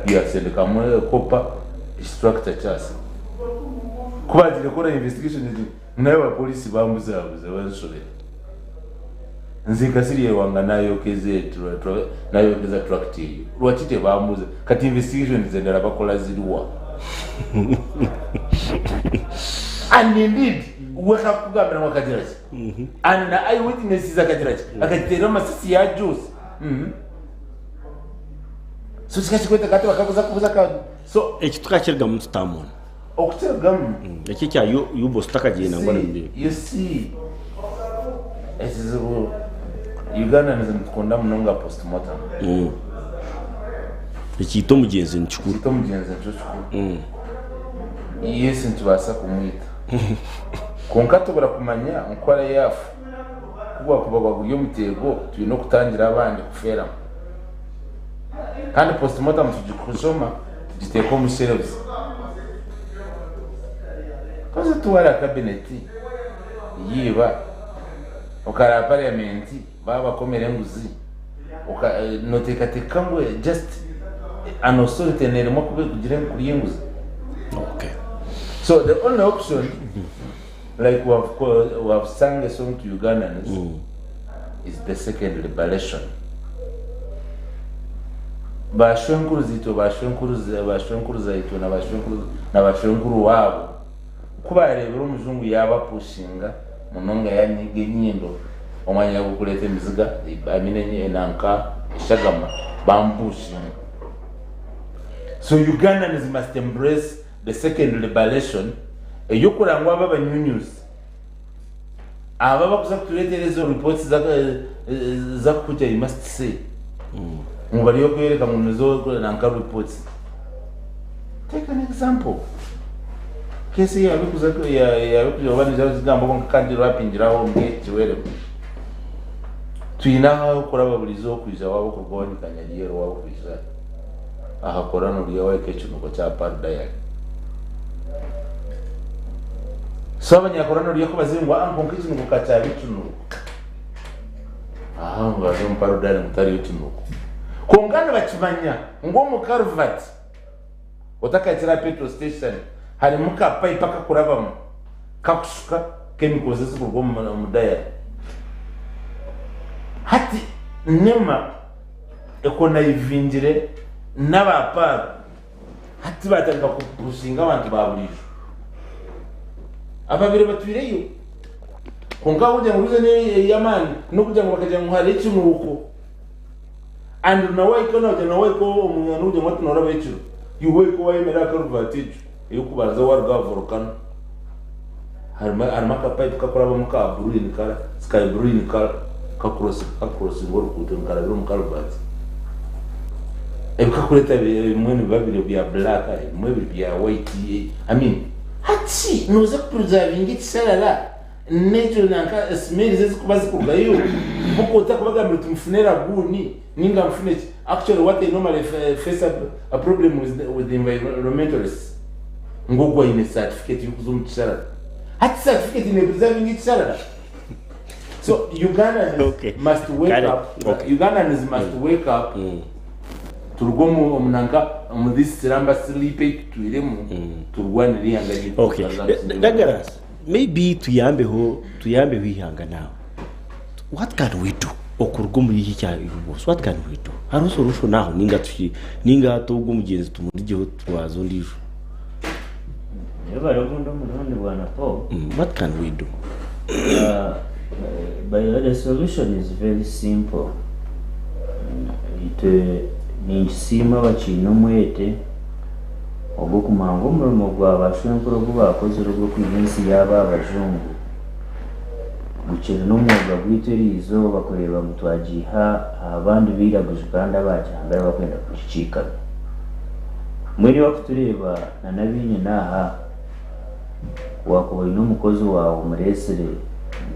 5 ya sende kama kopa structure chasa kubadire kora investigation nayo police bambuza bazishobera nzika siriye wanga nayo keze nayo keza tracti rwatite bamuze kati investigation zendera bakola ziriwa and indeed weka kugambira mwakajiraje and na eyewitnesses akajiraje akatera masisi ya juice so sikachikweta kati wakakoza kubuza ka so ekitukakirga mu tutamona okutergamu ekikya UBOS takagenda ngwana ndi you see ezizo Uganda nzimukunda munonga postmortem ekito mugenzi nchukuru yes ntubasa kumwita konkato barakumanya nkora yafu kuba guyo mutego tuyino kutangira abandi kufera kandi postmortem tujikusoma tujiteko mu service kaza tuwara cabinet yiba ukara parliament baba komere nguzi notekateka ngwe just an authority nerimo kugira kuri nguzi. Okay, so the only option like we have sang a song to Ugandans is the second liberation. Bashwenkuru zito bashwenkuru zaito na bashwenkuru wabo kubarebera umuzungu yaba pushinga munonga yanige nyindo omanya gukuleta emiziga aminenye nanka shagama bambushinga. So Ugandans must embrace the second liberation. Yokurangwa baba news aba bakuza kutuletereza reports za kuja, you must say mubari yo kwereka mu nizo nanka reports. Take an example. Kesi ya bikuza ya bikuza zigambo ko kandi rapinjiraho mwe twinaho kuraba burizo kwiza wabo kurwanyikanya rero wabo kwiza ahakora no riyawe kechunuko cha paradise. Abanyakora no riyako bazingwa anko kechunuko kacha bichunuko ngaje mu paradise mutari bichunuko kongana bakimanya ngo mu Carvat utakatira petrol station hari muka pipe akakurabamo kakusuka chemicals zikurwa mu daya hati nema ekona ivingire n'abapara hati batanga kupushinga abantu baburijo ababire batuireyo konga uje nguruze ne yamani no kuja ngo bakaja ngo hari ikinuko and nawe ikona uje nawe ko umuntu uje ngo tunora becho yuwe ko wayemera karuvatijo yo kubaza warga volcano harma ka pipe kakoraba mu ka blue ni kala sky blue ni kala kakrosi ngoro kutunkara biro mukarubati ebikakuleta mwene babiri bya black mwene bya white I mean hati noza preserving it salala nature nanka smell zezi kubazi kugayo boko takubaga muri tumfunera guni ninga mfune actually what they normally face a problem with the environmentalists ngogwa ine certificate yukuzumtshara hati certificate in preserving it salala. So Ugandans must wake up. Ugandans must wake up. Turgomo omunanga this ramba sleepy to iremu turwane rihanga. Okay. Dagaras, maybe tuyambeho ihanga now. What can we do? Okurgomo yiki cya UBOS. What can we do? Haro solution naho ninga togo mugenzi tumurijeho twazondisho. Yaba rogondo murundi bwana po. What can we do? But the solution is very simple. Nisima bachino mwete ogukumanga umurimo gw'abashunkuru bakoze rwo kwinsi yaba abajungu gucira n'umwuga gwitirizo bakoreba mutwajiha abandi biraguje kandi abajyambara bakwenda kucicika muri wakutureba na nabinye naha wakoboye n'umukozi wawe muresere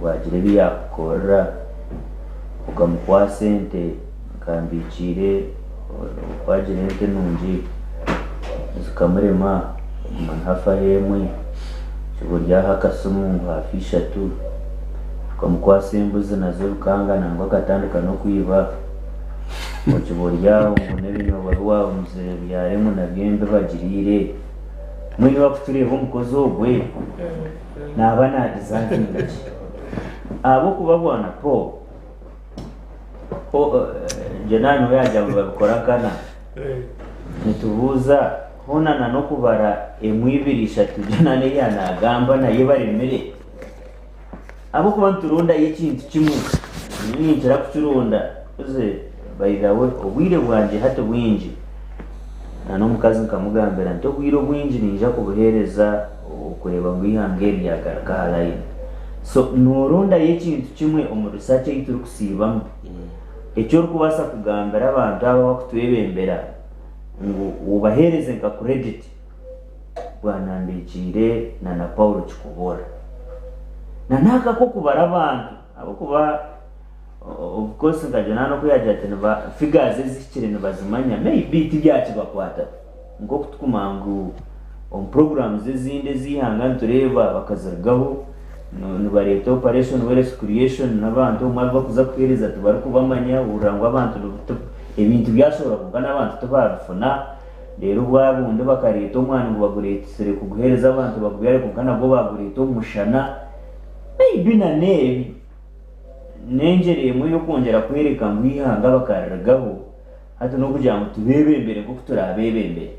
gwagire biyakora ukamukwa sente kambikire kwagire nte nungi zikamurema manhafa yemwe kiburya hakasumungu hafisha tu ukamukwa sembuzi nazo rukangana ngo akatandukana no kwiba mu kiburya umuntu bino barwa umuzere byaremo na byembe bagirire muri bakutureba umukozi ogwe nabana design ngaki abo kubabona po jenano yaje bakora kana nitubuza honana no kubara emwibirisha tujanane yanagamba naye baremere abo kuba turunda ikintu kimwe ninjira kuturunda uze bayirawe obwire bwanje hata bwinji nano mukazi nkamugambira nto bwiro bwinji ninja kubuhereza okureba ngo ihangeri yagaraka line so nurunda ikintu kimwe omurusache ituru kusibamo ecyo rukubasa kugambira abantu aba bakutwebembera ngo ubahereze nka credit bwanandikire na Paulo chikubora na naka ko kubara abantu abo kuba of course ngajana no kuyajate ba figures zikirene bazimanya maybe tibyaci bakwata ngo kutukumangu on programs zizinde zihanga ntureba bakazargaho no bareta operation wellness creation nabantu mwaba kuza kwereza tubari kubamanya urangwa abantu ibintu byashobora kugana abantu tubarufuna rero bwabundi bakareta umwana ngo baguretsere kuguhereza abantu baguyare kugana go bagureta umushana maybe na nebi nengereye mu yo kongera kwereka ngo ihanga bakaragaho hata no kugira ngo tubebembere ngo turabebembere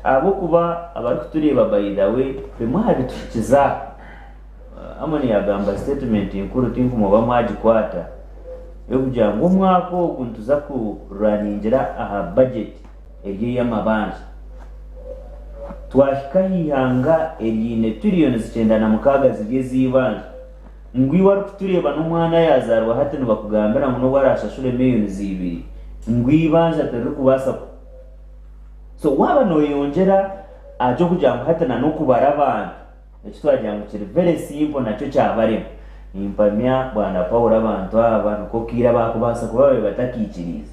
abo kuba abari kutureba by the way bimwe habitukiza amani yagamba statement inkuru tingu muba mwagikwata yo kugira ngo umwako kuntuza ku runingira aha budget egiye y'amabanja twashikayihanga erine trillion zicendana mukaga zigiye zibanje ngwi wari kutureba n'umwana yazarwa hati no bakugambira ngo no warashashure million zibiri ngwibanja tari kubasa so waba noyongera ajo kugira ngo hatana no kubara abantu ekyo twagira ngo kiri very simple nacyo cyabarema impamya bwana Paul abantu aba nuko kira bakubasa kuba batakikiriza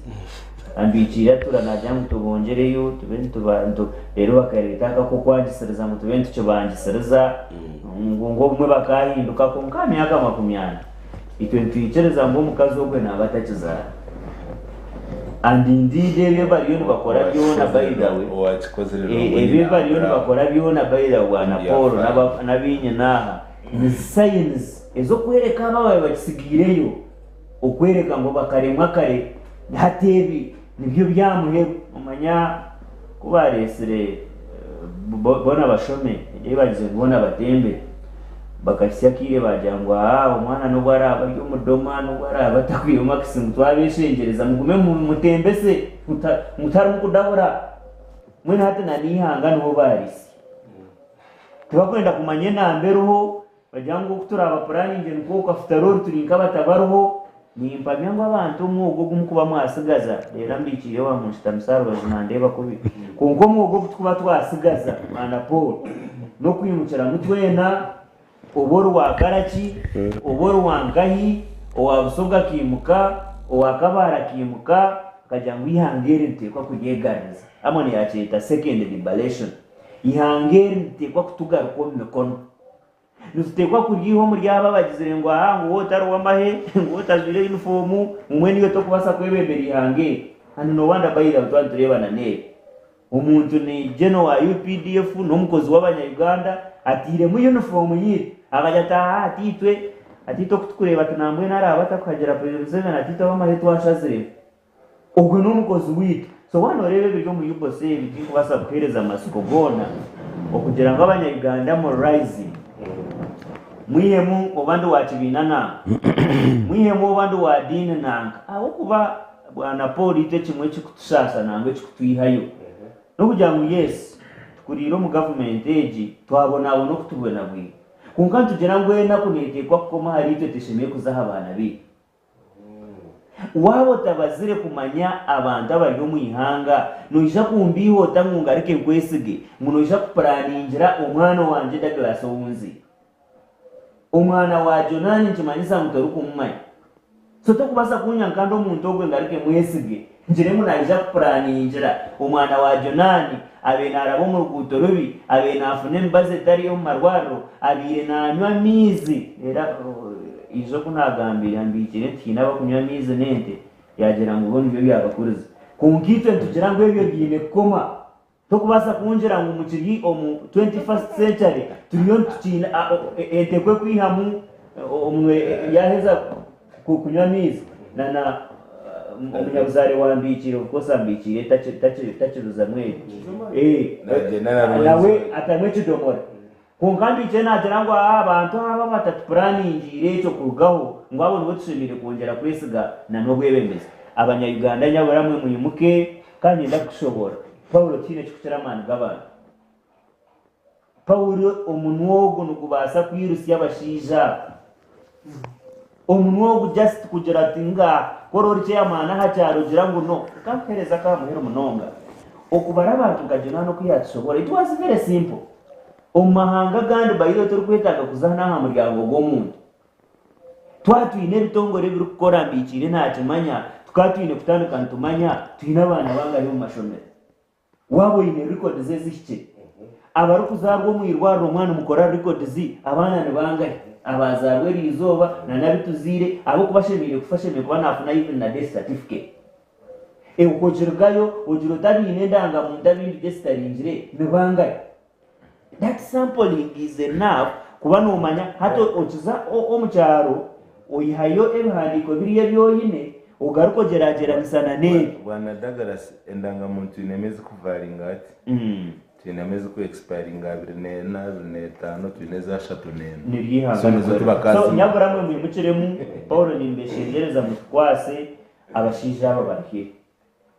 ambikira turanajya ngo tubongereyo tubantu rero bakaretaka ko kwangisiriza mu tubentu cyo bangisiriza ngo bumwe bakahinduka ko nkamyaka 20 itwe twicereza ngo mukazi ogwe nabatakiza and indeed ebyo bariyo bakora byona by the way ebyo bariyo bakora byona by the way bwana Paul nabinye naha ni science ezo kwereka abawe bakisigireyo okwereka ngo bakaremwa kare hatebi nibyo byamuhe umanya kubaresere bona bashome ebagize bona batembe bakasya kire bajangwa umwana no bara baryo mudoma no bara batakwiye maximum twabishengereza mugume mu mutembese mutari mukudabura mwene hata nanihanga no barisi tubakwenda kumanye namberuho bajango kuturaba planning ngo kafita role turinka batabaruho ni impamya ngo abantu mwogo gumukuba mwasigaza rero mbikiye wa mushita musarwaje nandeba kubi konko mwogo kuba twasigaza mwana Paul no kwimukira mutwena oboro wa karaki oboro wa ngahi owabusoga kimuka owakabara kimuka kajangu ihangere ntekwa kuyeganiza amone yacheta second liberation ihangere ntekwa kutugaruko mikono nutekwa kuriho muri aba bagize ngo ngo wotari wamahe ngo wotazire uniform umwe niyo to kubasa kwebemberi hange hano no wanda bayira abantu turebana ne umuntu ni geno wa UPDF no mukozi w'abanya Uganda atire mu uniform yiri akajata atitwe atito kutukureba tunambwe naraba takagera president atito wamahe twashazire ubwo no mukozi wite so wano rebe byo mu UBOS biki kubasa kuhereza amasuko gona okugira ngo abanya Uganda mo rising mwihemu obandu wachibinana mwihemu obandu wa dini nanga aho kuba bwana Paul ite kimwe kikutusasa nangwe kikutwihayo no kugira ngo yes tukuriro mu government age twabona abo no kutubona bwi kunka tugera ngo ena kunetekwa koma hari ite tishimiye kuzaha abana bi wabo tabazire kumanya abantu abari mu ihanga noisha kumbiho tangunga arike kwesige munoisha kuparaningira umwana wanje Douglas Owunzi umwana wa Jonani nchimanyisa mutoruku mumai so tokubasa kunyankando muntu ogwe ngarike mwesige njire munaija kupuraningira umwana wa Jonani abena arabo mu rukuto rubi abena afune mbaze tari yo marwaro abire nanywa mizi era izo kunagambira mbikire ntinaba kunywa mizi nente yagera ngo bone byo byabakuriza kunkitwe tugira ngo ebyo byine koma tokubasa kunjira ngo mukiri omu 21st century turiyo tukina etekwe kwihamu omwe yaheza kunywa mizi na umunyabuzare wambikire ukosa mbikire tachiruza mwezi nawe atamwe kidomora kunkambi cyena agirango abantu aba batatu planning cyo kurugaho ngo abo nibo tushimire kongera kwesiga na no gwebembeza abanya Uganda nyabaramwe muyimuke kandi ndakushobora Paulo kine kikuteramana gabana Paulo omunwogo nukubasa kwirusi yabashija omunwogo just kugira tinga korori cyamana hacyaro girango no kampereza ka muhero munonga okubara abantu kagena no kwiyatshobora it was very simple omahanga gandi bayiro turi kwetaga kuzana ha muryango gomuntu twatwine bitongore biri gukora mbikire ntakimanya tukatwine kutandukana tumanya twine abana bangari mu mashomero wabo ine record zezishike abari kuzarwo mu irwaro umwana mukora record zi abana ne bangari abazarwe rizoba na nabituzire abo kubashemire kufashemire kuba nafuna even na death certificate uko jirgayo ujiro tabine ndanga mu ndabindi death certificate ne bangari. That sampling is enough kuba numanya hato okiza omukyaro oyihayo ebihandiko biriye byoyine ugaruko geragera misana ne bwana Douglas endanga muntu inemeze kuvaringa ati tunemeze ku expiring abirine na 5 tuneza 3 nene so nizo tubakazi so nyaburamwe mu mukiremu Paul nimbeshengereza mutwase abashija aba barike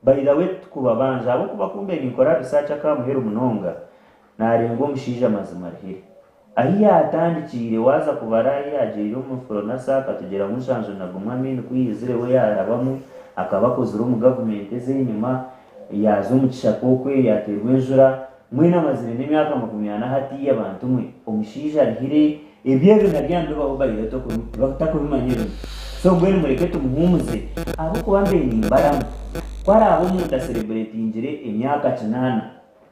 bayirawe tukubabanja abo kuba kumbe nikora research akamuhera munonga narengo mushija mazima rihire ahiya atandikire waza kubara yaje yo mufuro nasaka tugera mushanjo nagumwa mini kwizire we yarabamu akaba akozere mu government eze inyuma yaza mu kishako kwe yaterwa enjura mwina mazire n'imyaka 20 hati y'abantu mwe omushija rihire ebyebe nabyambe baho bayireto ko batakubimanyira so gwene mureke tumuhumuze abo kubambe nimbaramu kwara abo muta celebrate injire emyaka 9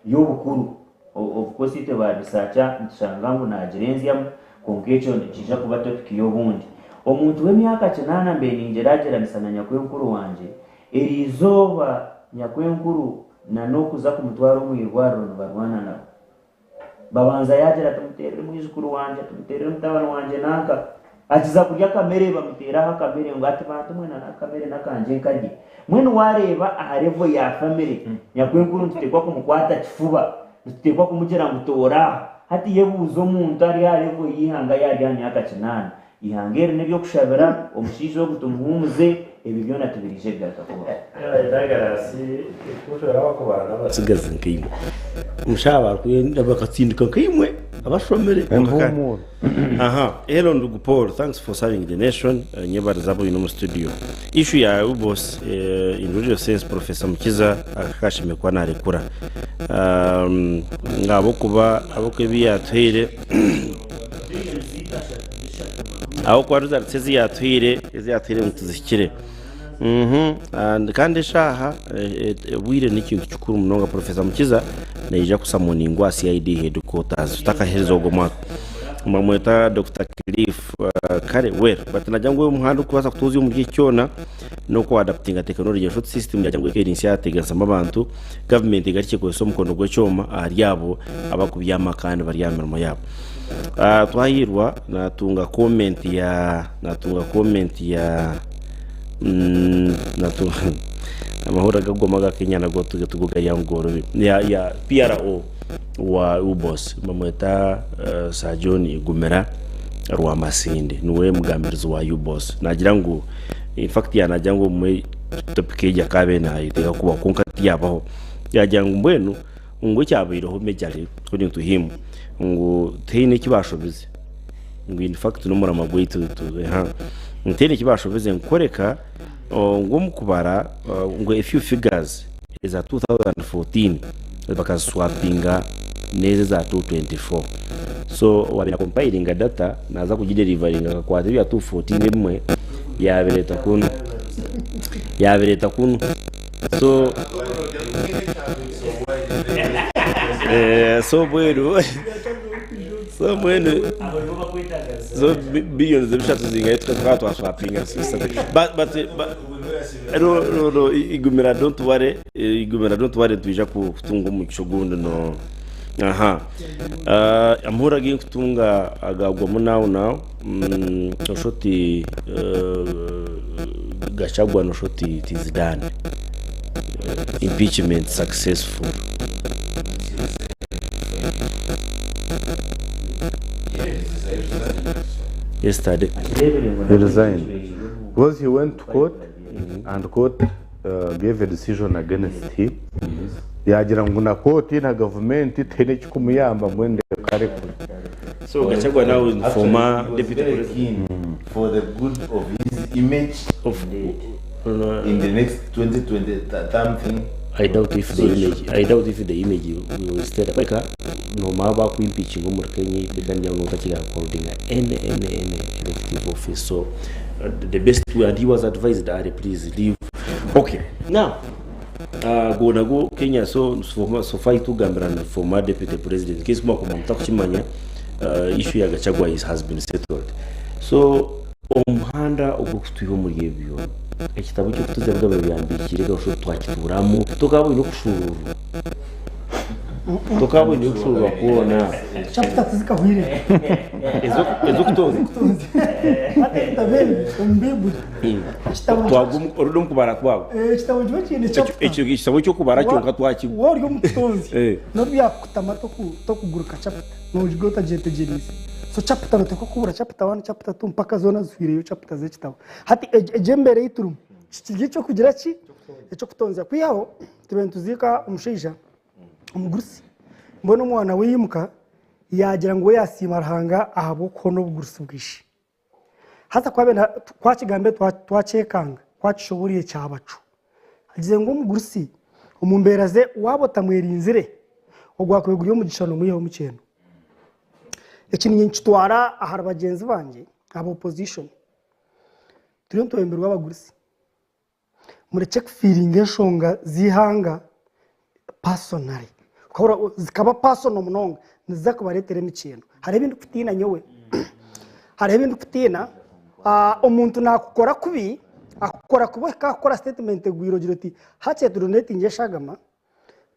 y'obukuru of course ite ba researcher nshangangu na agerenziam konkecho ndikija kuba topic y'obundi omuntu w'emyaka 9 mbe ninjiragera misana kwenkuru wanje erizoba nyakwenkuru na nokuza kumutwara mu irwaro barwana nabo babanza yagera tumuterere mwizukuru wanje tumuterere mutabana wanje naka akiza kurya kamere bamutera kamere ngo ati bantu mwe na kamere nakanje kaje mwene wareba aharevo ya family nyakwenkuru tutekwa kumukwata kifuba tutekwa kumugera mutora hati yebuzo umuntu ari arevo yihanga yari myaka 9 ihangere nebyo kushabira omushijo wo gutumuhumuze ebibyo natubirije gatakuba ndagarasi kushora bakubana basigaze nkimwe mushaba kuyenda bakatsindika nkimwe abashomere aha hello ndugu Paul, thanks for serving the nation. Nyebara zabo ino mu studio issue ya UBOS in real sense Professor Mukiza akashime kwa narekura ngabo kuba abokebi yatere aho kwa ruzatsezi yatwire mutuzikire kandi shaha wire n'ikintu cyukuru munonga Professor Mukiza naija kusamoningwa CID headquarters tutakaherezo go mwaka mamweta Dr. Cliff kare wer batanajangwe umuhanda kubaza kutuzi mu gicyona no ko adaptinga technology shot system yajangwe kerinsi yategansa abantu government garike ko so mukondo gwe cyoma aryabo abakubyama kandi baryamiramo yabo twahirwa natunga comment ya amahora gagomaga Kenya na tuguga ya ngoro ya PRO wa UBOS mamweta Sajoni Gumera rwa Masinde niwe mugambirizo wa UBOS nagira ngo in fact yanajya ngo mu topic ya kabe na iteka kuba konkati yabaho yajya ngo mbwenu ngo cyabiriho mejare kuri tuhim ngo tene kibashobize ngo in fact no murama gwitu ha tene kibashobize nkoreka ngo mukubara ngo a few figures is a 2014 bakaswappinga neze za 2024 so wabira compiling data naza kujideliverинga kwa ya 2014 imwe yabireta kuno so so bueno so billions of shots zinga twatwa swappinga but no igumira don't worry tuija kutunga mu kishogundo no aha amhura gi kutunga agagwa munawo now shoti gachagwa no shoti it is done impeachment successful yesterday he resigned because he went to court and court gave a decision against him yagira ngo na court na government tene kikumuyamba mwende kare so Gachagua now is former deputy president for the good of his image in the next 2020 something. I doubt if the image will stay like no maba ku impeaching mu Kenya bidanja no takiga holding any elective office so the best way and he was advised please leave. Okay, now go Kenya so far to gambara former deputy president case mo ko mtakimanya issue ya Gachagua has been settled so umuhanda ugukutuyo muri yebyo ekitabo cyo kutuzebwa babiyambikire gasho twakituramo tukabona kushuru kubona chapter tuzikahwire ezo kutoza ate tabeli umbebu twagum orudum kubara kwago kitabo cyo kindi kitabo cyo kubara cyo katwaki wori yo mutonzi no byakutama to kuguruka chapter no jigota jete jenisi so chapter no teko kubura chapter 1 chapter 2 mpaka zona zwireyo chapter ze kitabo hati ejembere yiturum kigi cyo kugira ki cyo kutonza kwiyaho tubentuzika umushija umugurusi mbona umwana wimuka yagira ngo yasimarahanga ahabo ko no bugurusi bwishi hata kwa kigambe twacekanga twacishoboriye cyabacu agize ngo umugurusi umumberaze wabo tamwerinzire ogwakwegura yo mugishano muyeho mukeno ikintu nyinshi twara ahara bagenzi banje aba opposition turiyo twemberwa abagurusi mureke feeling eshonga zihanga personally ukabura zikaba personal munonga nizakubaretere mikino hari ibintu kutina nyowe hari ibintu kutina umuntu nakukora kubi akora kubo akora statement gwirogiro ati hatse donate nje shagama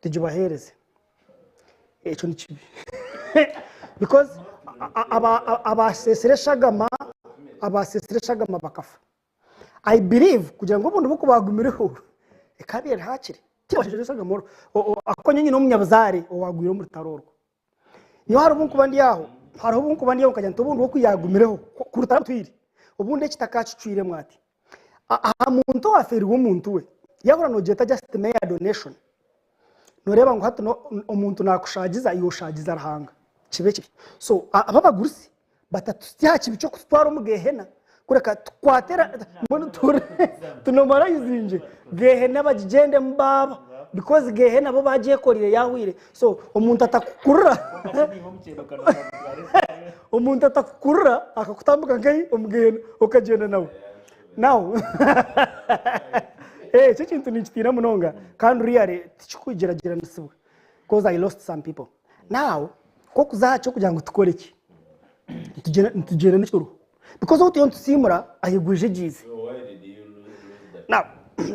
tujubahereze echo ni chibi because abasesere shagama bakafa I believe kugira ngo umuntu bukubagumireho ekabire hakiri kibashije shagama akonye nyine umunyabazari wagwira muri tarorwa iyo hari ubunku bandi yaho hari ubunku bandi yaho kajya ntobundi wo kuyagumireho kuruta twiri ubundi kitakacucire mwati aha muntu aferi w'umuntu we yabura no jeta just mere donation noreba ngo hato umuntu nakushagiza iyo shagiza rahanga kibe kibi so ababagurusi batatu cyaci bico kutwara umugehena kureka twatera mbona tunomara izinje gehena bagigende mbaba because gehena bo bagiye korire yahwire so umuntu atakukurura akakutambuka ngai umugehena ukagenda nawe now cyo kintu nikitira munonga kandi really tikikugeragera nisiwe because I lost some people now ko kuzacho kugira ngo tukore iki tugere n'icyo because what you want to simura ayiguje jize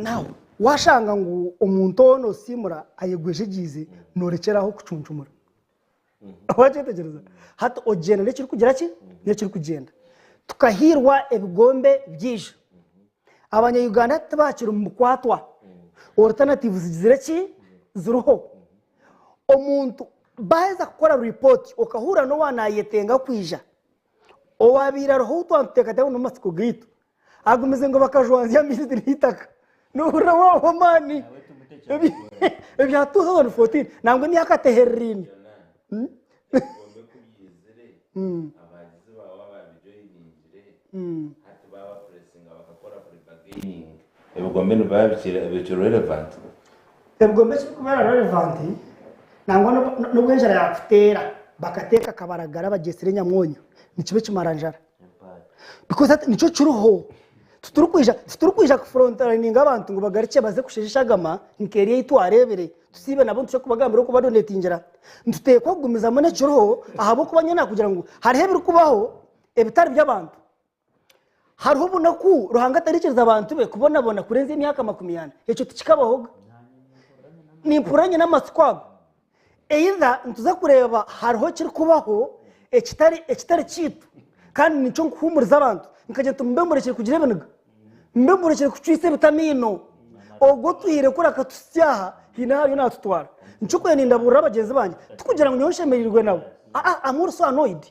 now washanga ngo umuntu ono simura ayiguje jize norekeraho kucuncumura wajetegereza hato ogenda n'ikiri kugira ki n'ikiri kugenda tukahirwa ebigombe byije abanya-Uganda tabakira umukwatwa alternative zizire ki ziruho omuntu baza gukora report okahura no wanayetenga kwija owabira roho utwanteka tawo nomasiko gitu agumeze ngo bakajwanzya military hitaka nuhura wo mani ebya 2014 nangwe ni akateherini ebigombe nibabikira relevant ebigombe kubera relevant nangwa n'ubwenjara yakutera bakateka kabaragara bagesere nyamwonyo nikibe kimaranjara because nico curuho tuturukwija ku frontline abantu ngo bagarike baze kushishagama nkeriye itwarebere tusibe nabo cyo kubagambira ko badonetingira ntutekwa gumiza mone curuho ahabo kubanyana kugira ngo hari hebiri kubaho ebitari by'abantu hariho bunaku ruhanga tarikiriza abantu be kubonabona kurenza imyaka 20 icyo tikikabahoga ni impuranye n'amaskwabo either ntuza kureba hariho kiri kubaho ekitari kitu kandi nico nkuhumuriza abantu nkaje tumbemburekere kugira ibintu mbemburekere kucwise vitamino ogo tuyire kuri akatusyaha hinayo natutwara nico kweninda burura bagenzi banje tukugira ngo nyonshemerirwe nabo amuru so annoyed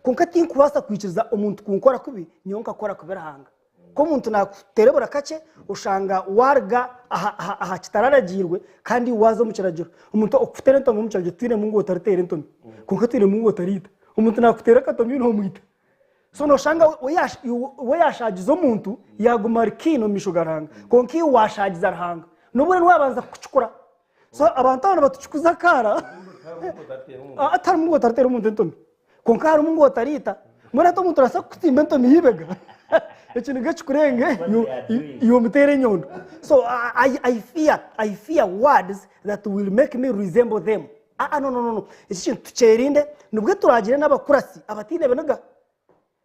kunkati nkubasa kwikiriza umuntu kunkora kubi nyonka akora kuberahanga ko umuntu nakuterebura kake ushanga warga aha kitararagirwe kandi wazo mu kiragiro umuntu okutere nto mu kiragiro twire mungu otaritere nto kunkatire mungu otarita umuntu nakutera katomye no mwita so no shanga we yashagiza umuntu yagumara kino mishugaranga konki washagiza rahanga nubure nwabanza kucukura so abantu abana batucukuza kara atari mungu otaritera umuntu nto konka hari mungu otarita muri ato umuntu rasa kutimba nto mihibega ikintu gacukurenge yo mutere nyondo so I fear words that will make me resemble them no ikintu tucerinde nubwo turagire n'abakurasi abatine benaga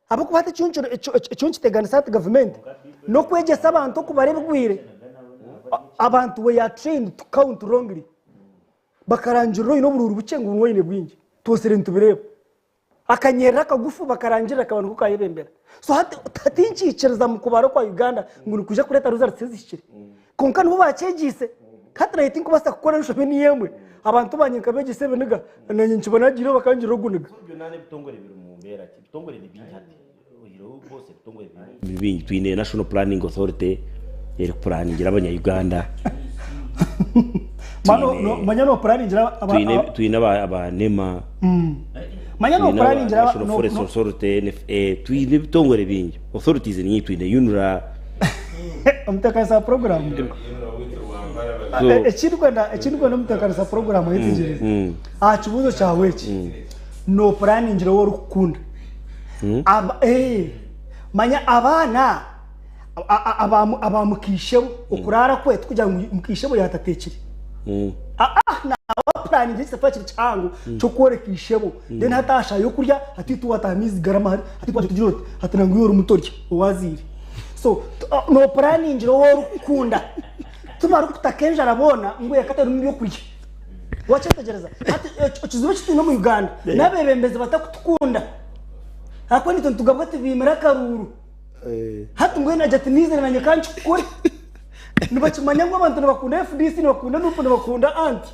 abo kubata cyuncho tegana sat government no kwegesa abantu kubarebe gwire abantu we are trained to count wrongly bakarangira no bururu bucenga umwoyine bwingi tosere ntubireba akanyera kagufu bakarangira akabantu ko kayebembera so hatinchikiriza mu kubaro kwa Uganda ngo kuje kureta results zishikire konka nbo bacegise katara yitinko basa gukora rushobe ni yemwe abantu banyika begise beniga nanye nkibona giro bakangira guniga byo nane bitongore biri mu mbera ki bitongore ni binjati uyiro bose bitongore bibingi twine National Planning Authority yeri planingira abanya-Uganda manyano planingira twine abanema manyano planingira National Forest Authority NFA twine bitongore bingi authorities ni twine UNRA umutekanisa program ekindi umutekanisa program yitijiriza kibuzo cyawe iki no planning ngiro wo rukunda manya abana abamukishebo ukurara kwetu kugira ngo mukishebo yatatekere na planning ngise fakiri cyangu cyo koreka ishebo then hatasha yo kurya atitu watamizi garama hari atitu atujirot hatanangu yoro mutorya waziri so no planning ngiro wo rukunda tumara kutakenja arabona ngo yakatera mu yo kurya wachetegereza ati kizibe kiti no mu Uganda nabebembeze batakutukunda akoni tugabwa tibimira karuru hatu ngwena jati nize nanye kanchi kuri nibachimanya ngo abantu bakunda FDC bakunda nupo bakunda anti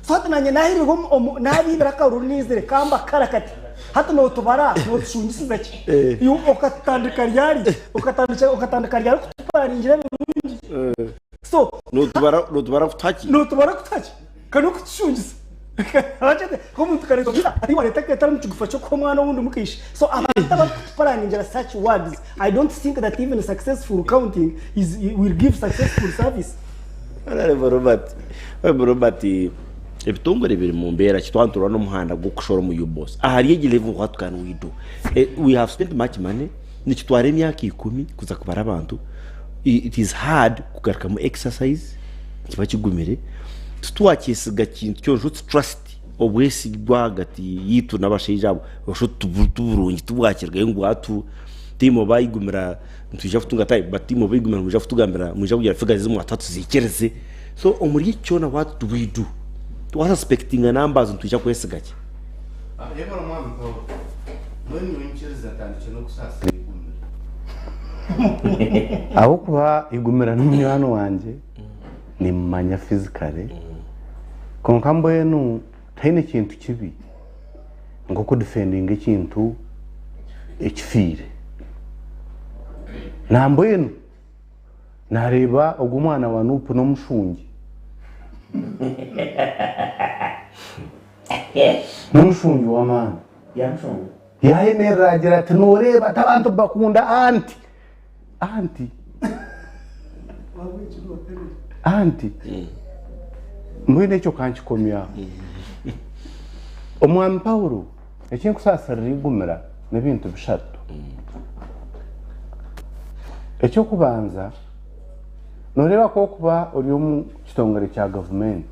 fata nanye nahiri ngo nabibira karuru nize kamba karakati hatu no tubara no tushungisiza ki yo okatandika ryari okatandika ryari kuparingira birungi so no tubara kutaki kano kutushungisa abajete ko muntu kare kugira ati wareta ketara mukigufacho ko mwana wundi mukishi so abata baparangira such words I don't think that even a successful counting will give successful service arare Robert ebitongore biri mu mbera kitwantura no muhanda go kushora mu UBOS ahari yegilevu what can we do we have spent much money ni kitware emyaka 10 kuza kubara abantu it is hard kugaruka mu exercise kiba kigumire twakisiga kintu cyo trust obwesi gwagati yitu nabashijabo osho tuburungi tubwakirga ngwatu timo bayigumira ntuje futunga tayi batimo bayigumira muje futugambira muje kugira figures mu atatu zikereze so omuri cyo na what do we do to was expecting numbers ntuje kwesiga ki yebo no mwami ko noni winchiriza tandike no kusasa aho kuba igumira n'umwana wanje ni manya physically konkambo yenu taine kintu kibi ngo ku defending ikintu ekifire nambo yenu nareba ogumwana wa nupu no mushungi mushungi wa mana yamshungi yayemerera agira ati noreba atabantu bakunda anti mwine cyo kanchikomya omwami Paulo ekintu kusasarira igumira n'ebintu bishatu ekyo kubanza noreba ko kuba uri mu kitongore cya government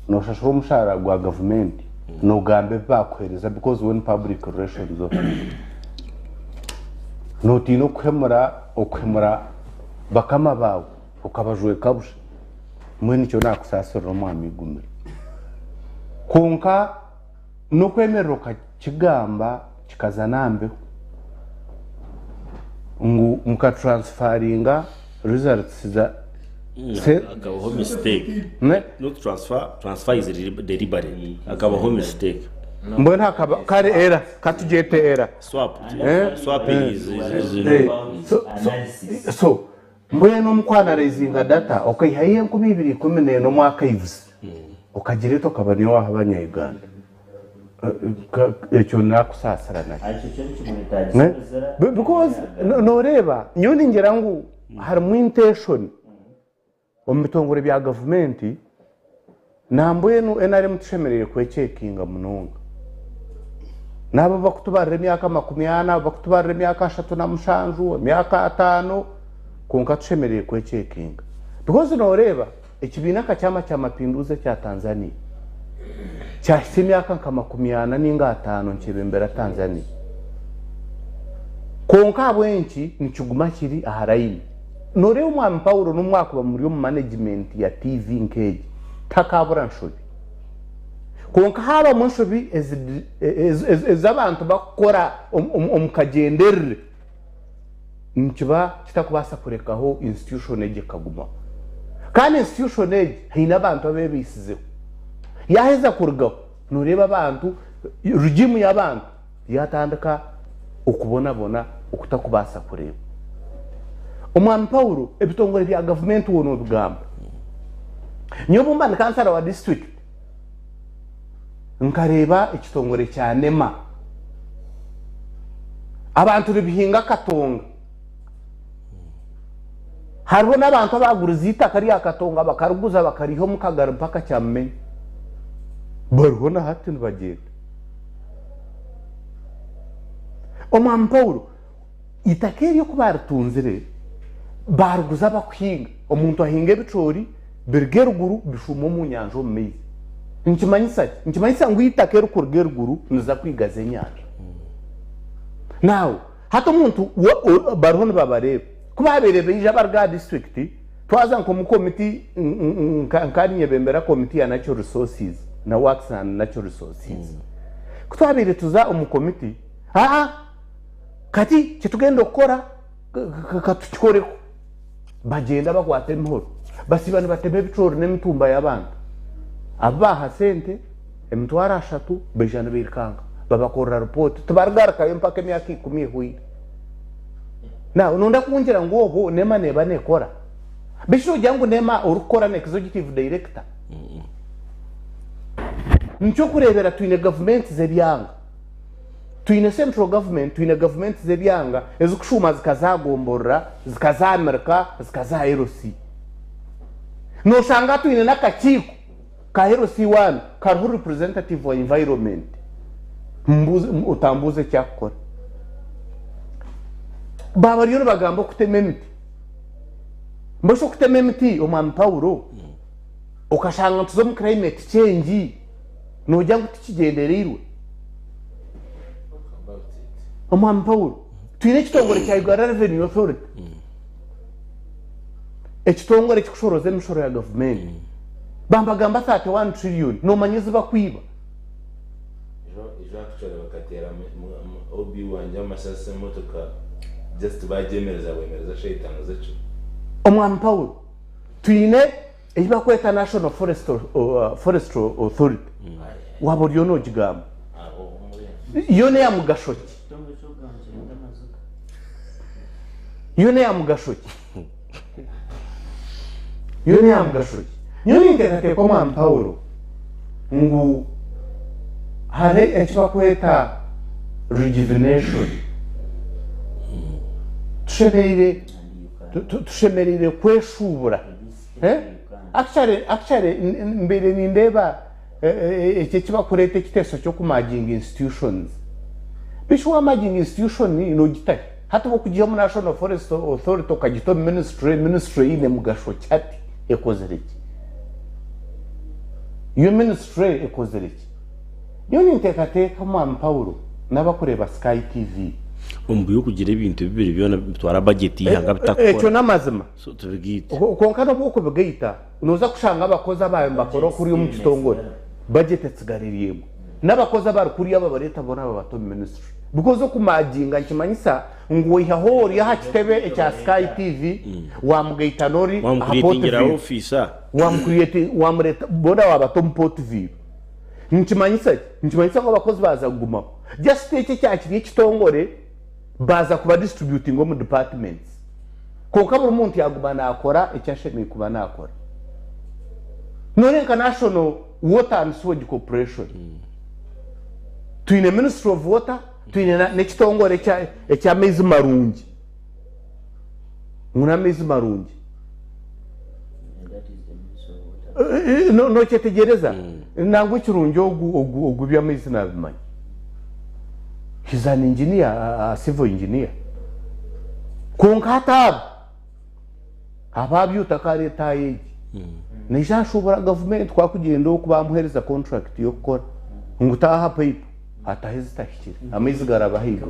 no shashura umushara gwa government no gambe bakwereza because when public relations no tino kwemura bakama bawo ukabajwe kabusha mwene cyo nakusasura omwami igumira konka no kwemeroka kigamba kikazanambe ngu muka transferinga results za akabaho mistake not transfer is deliberate akabaho mistake mbona akaba kare era katujete era swap so mbona nomukwana raising data okay haye 2014 no mwaka ivuze ukagira to kabani wa habanya Uganda ekyo nakusasara na because no reba nyoni ngerangu hari intention omitongore bya government nambo yenu NRM tushemereye kwecekinga munonga nabo bakutubarira emyaka 80 bakutubarira emyaka 37 emyaka 5 konka tushemereye kwecekinga because no reba ekibinaka cyama cya mapinduze cya Tanzania cyahise emyaka 80 ninga 5 nkibembera Tanzania konka bwenki nikiguma kiri aharayini nore umwami Paulo n'umwaka ba muri management ya TV nkeje takabura nshobi konka haba munshobi ezabantu bakora omukagenderere nkiba kitakubasa kurekaho institution ege kaguma kandi institution ege hina abantu abebisizeho yaheza kurgaho nureba abantu regime y'abantu yatandika ukubona ukutakubasa kureba omwami Paulo ebitongore bya government wono bugamba nyobo mbana kansara wa district nkareba ekitongore cya Nema abantu bihinga Katonga hariho n'abantu abaguriza itaka rya katonga bakaruguza bakariho mu kagara mpaka cyamenye bariho na hati bagenda omwami Paulo itaka ryo kubaritunzire baruguza bakwiga omuntu ahinga ebicori bergeruguru bifuma mu nyanja mu mezi nkimanyisa ngo itaka ryo kurgeruguru niza kwigaze nyanja nawe hato umuntu bariho babareba kubaberebe ija barga district twaza nko mu committee nkanye bembera committee ya natural resources na works and natural resources kutwabere tuza mu committee kati kitugenda okora katukikoreko bagenda bakwata imhoro basibana batebe bicoro n'emitumba y'abantu abaha sente emitwara 3 bejana birkanga babakorra report tubargaraka empaka myaka 10 huira na unonda kunjira ngo obo nema neba nekora bisho jangu nema urukora ne executive director ncho kurebera tuine government zebyanga tuine central government tuine government zebyanga ezukushuma zikazagomborra zikazamerika zikazaerosi no shanga tuine nakachiko ka erosi 1 ka representative wa environment utambuze cyakora baba ryo bagamba kutema emiti mbosho kutema emiti omwami Paulo ukashanga tuzo mu climate change nojya gutikigenderirwe omwami Paulo twine kitongore cya Uganda Revenue Authority ekitongore kikushoroza emishoro ya government bambagamba 31 trillion no manyizi bakwiba actually bakatera obi wanje amasase motoka just bajemereza wemereza shayitano zecho omwami Paulo twine ebakweta National Forestry Authority waboryo no gigamba yone ya mugashoki yone ya mugashoki yone ya mugashoki yone ntekate ko omwami Paulo ngu hare ekibakweta rejuvenation tushemerire kweshubura actually mbere nindeba eke kibakurete kiteso cyo kumaginga institutions bishwa maginga institution no gitaye hata bo kugiye mu National Forest Authority okagito ministry ine mugasho cyati ekozereki yo ministry ekozereki yoni ntekateka omwami Paulo nabakureba Sky TV umbuye kugira ibintu bibiri byona bitwara budget yanga bitakora echo namazima so tubigite konkana bwo kubigita unoza kushanga abakozi abaye mbakoro kuri mu kitongore budget tsigaririyemo n'abakozi bari kuri aba bareta bona abato ministry because kumajinga nkimanyisa ngo ihahori ya hakitebe echa Sky TV wamugita nori wamukuritingira officer wamureta bona wabato mport view nkimanyisa ngo abakozi baza guma just eke cyakiriye kitongore baza kuba distributing mu departments konka buri muntu yagumana akora icyashemeye kuba nakora none ka National Water and Sewage Corporation tuine Ministry of Water tuine ne kitongore cya mezi marungi muna mezi marungi no cyetegereza nangu kirungi ogubya mezi nabimanya he's an engineer, a civil engineer. Konkatab ababyuta kare tayi nisha shobora government kwa kugenda okubamuhereza contract yo gukora ngutaha pipe atahezita kikiri amezi garabahiga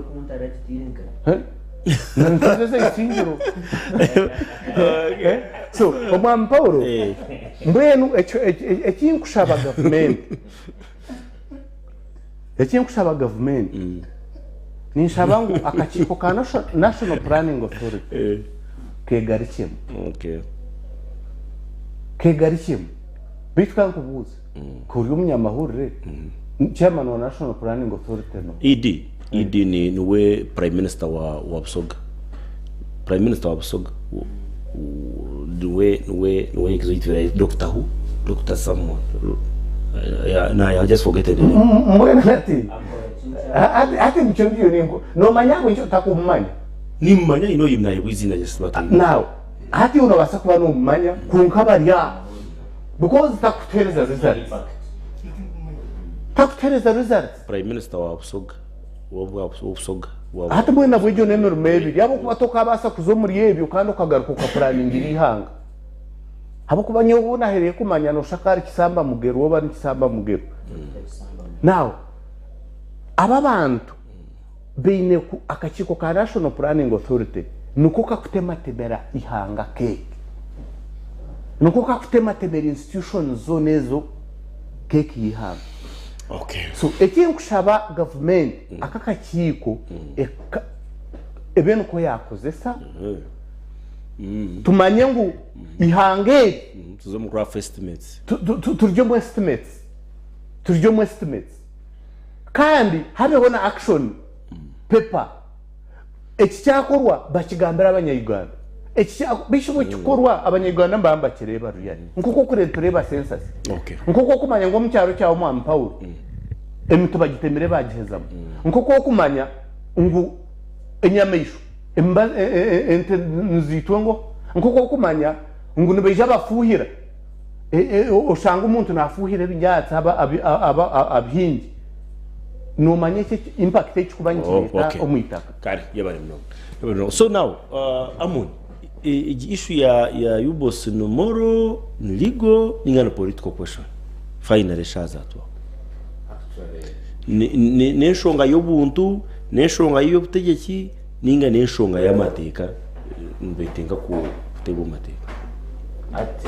nantuze isingiro so omwami Paulo mbwenu ekinkushaba government nishabangu akachiko ka National Planning Authority kegarikimu kegarikimu bitwa nkubuza kuri umunyamahurire chairman wa National Planning Authority no ED ni we Prime Minister wa Busoga Prime Minister wa Busoga we executive Dr. someone I just forgetted it. Ati mchondio ningo no manyango ncho takumanya ni manya ino yimnaye kwizina just what now hati unabasa kuba n'umumanya kunka bariya because takutereza results prime minister wa Busoga Busoga hati mwena bw'ibyo nemero mebi yabo kuba tokabasa kuzo muri ebyo kandi ukagaruka ukapuraninga irihanga habo kuba nyobo nahereye kumanya no shakari kisamba mugero woba n'ikisamba mugero now aba bantu beine ku akachiko ka National Planning Authority nuko kakutematemera ihanga keke nuko kakutematemera institution zonezo keke ihanga. Okay. So ekintu kushaba government akakachiko ebeno ko yakozesa tumanye ngo ihange tuzo mu graph estimates turyo mu estimates kandi habeho na action paper ekicyakorwa bakigambira abanyayuganda bishoboye kikorwa abanyayuganda mbamba kireba ruyani nkuko kure tureba census nkuko kumanya ngo mu cyaro cyawo mu Paul emitu bagitemere bagihezamo nkuko kumanya ngo enyameisho ente nzitwe ngo nkuko kumanya ngo nibeje abafuhira oshanga umuntu nafuhira binyatsa abhingi numanye impact ekikubanyikira omwitaka kari yabari no. So now Amun issue ya UBOS no moral legal ningana political question finally shazatwa neshonga y'obuntu neshonga y'obutegeki ninga neshonga y'amateka mbetenga ku kuteba amateka ati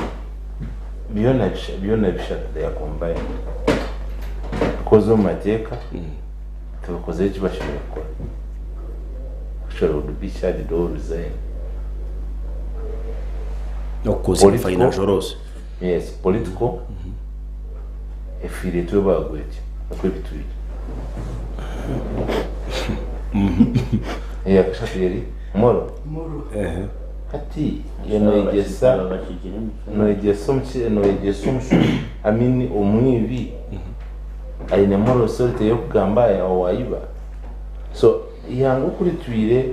biyona bishaka ya combine kozo mateka tukoze kibashobora gukora ushobora kubisha do resign no koze financial loss. Yes, political efire to bagwete akwibitwira ya kashafiri moro ati yenoigesa amini omwibi aine moro sorte yo kugamba ya wayiba so yango kuri twire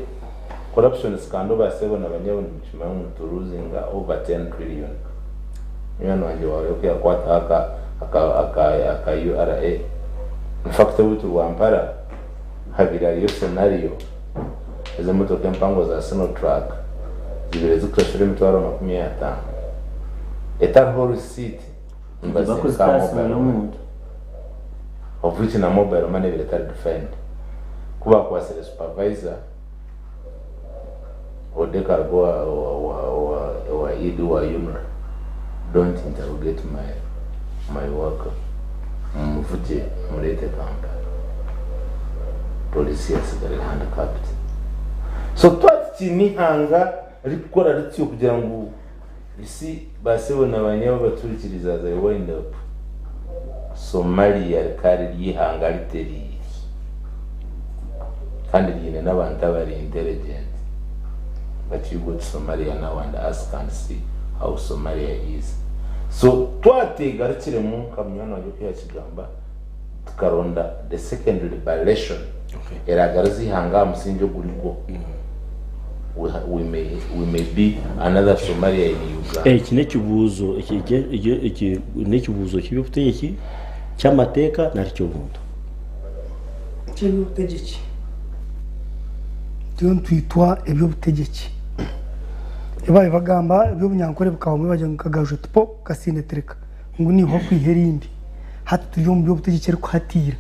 corruption scandal basebona abanyabona bikimangu turuzinga over 10 trillion yana wanje wawe kwa kwata aka URA in fact utu wampara habira yo scenario eze motoka mpango za Sino Truck zibere zikrashire mitwaro 15 etar hor seat mbase of which na mobile money will try to defend kuba kwa sele supervisor odeka goa wa idu wa humor don't interrogate my work mvuje murete kamba police yasigare handicapped so twati ni hanga rikora rityo kugira ngo isi basebona abanyabo baturikiriza za wind up Somalia kari yihanga riteri kandi yine n'abantu abari intelligent but you go to Somalia now and ask and see how Somalia is. So twatega rikire mu kamyano yo kuyakigamba tukaronda the second liberation eragaruzi hanga musinjo gurigo we may be another Somalia in Uganda. Kinekibuzo nekibuzo kibyutegeki cyamateka naricyo buntu cy'ubutegeki twitwa ebyo butegeki ibaye bagamba ebyo bunyankore bukawumwe bajya nkagaje tupo kasinetereka ngo niho kwiherindi hati tujyo mu byo butegeki ariko hatira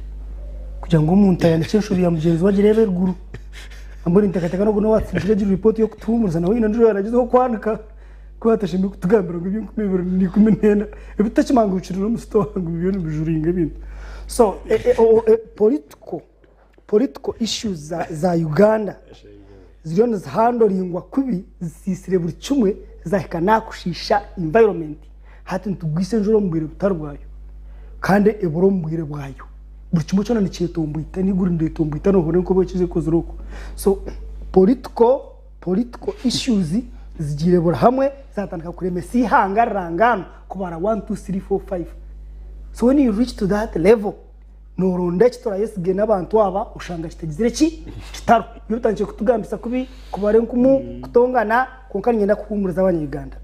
kugira ngo umuntu ayandikishe ya mugenzi wagirebe ruguru amburi ntakataka no guno watsije gira report yo kutumuriza nawe ino njoro yaragizeho kwandika ko hatashimye kutugambira ngo ibyo kumibura ni kumenena ibitakimangukirira mu store ngo ibyo bijuringa ibintu so political issues za Uganda ziriona zihandolingwa kubi zisisire buri kimwe zahikana kushisha environment hati ntugwise njoro mbwire butarwayo kandi eburo mbwire bwayo buri kimwe cyona nicyetombuita niguri ndetombuita no hone ko bakize kozuroko so political issues zigirebura hamwe zatandika kureme si hangarangano kubara 1 2 3 4 5 so when you reach to that level noronda kitora yesige n'abantu aba ushanga kitagizire ki kitaro yutangiye kutugambisa kubi kubare nkumu kutongana konkani ngenda kuhumuriza abanyarwanda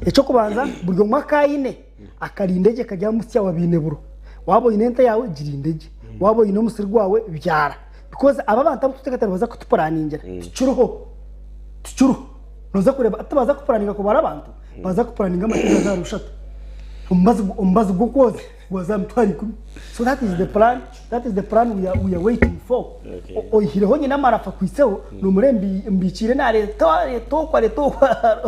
eco kubanza buryo mwaka yine akarindege kajya musya wabineburo wabo inenta yawe girindege wabo ino musiri gwawe byara because aba bantu tutekatara baza kutuparaningira tucuru noza kureba atabaza kuparaninga ko barabantu baza kuparaninga amategeko za rushatu umbazi gukoze wazamtwari kumi. So that is the plan we are waiting for. Ohireho nyina marafa kwiseho numurembi mbicire na leto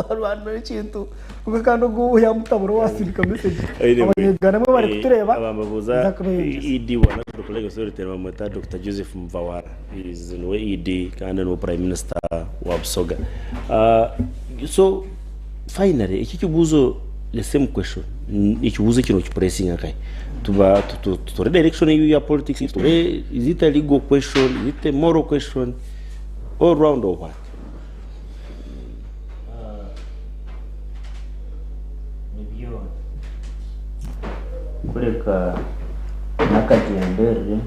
rwanda n'kintu ukakando go ya mutaburo wasirika message abanyegana mwe bari kutureba abambabuza ED wana kukolego sorry mata Dr. Joseph Mvawara is no ED kandi no Prime Minister wa Busoga. So finally iki kibuzo the same question ikibuzo kino kipressing akai tuba to direction ya politics is it a legal question, is it a moral question, all round or what? Nibyo kureka nakagendere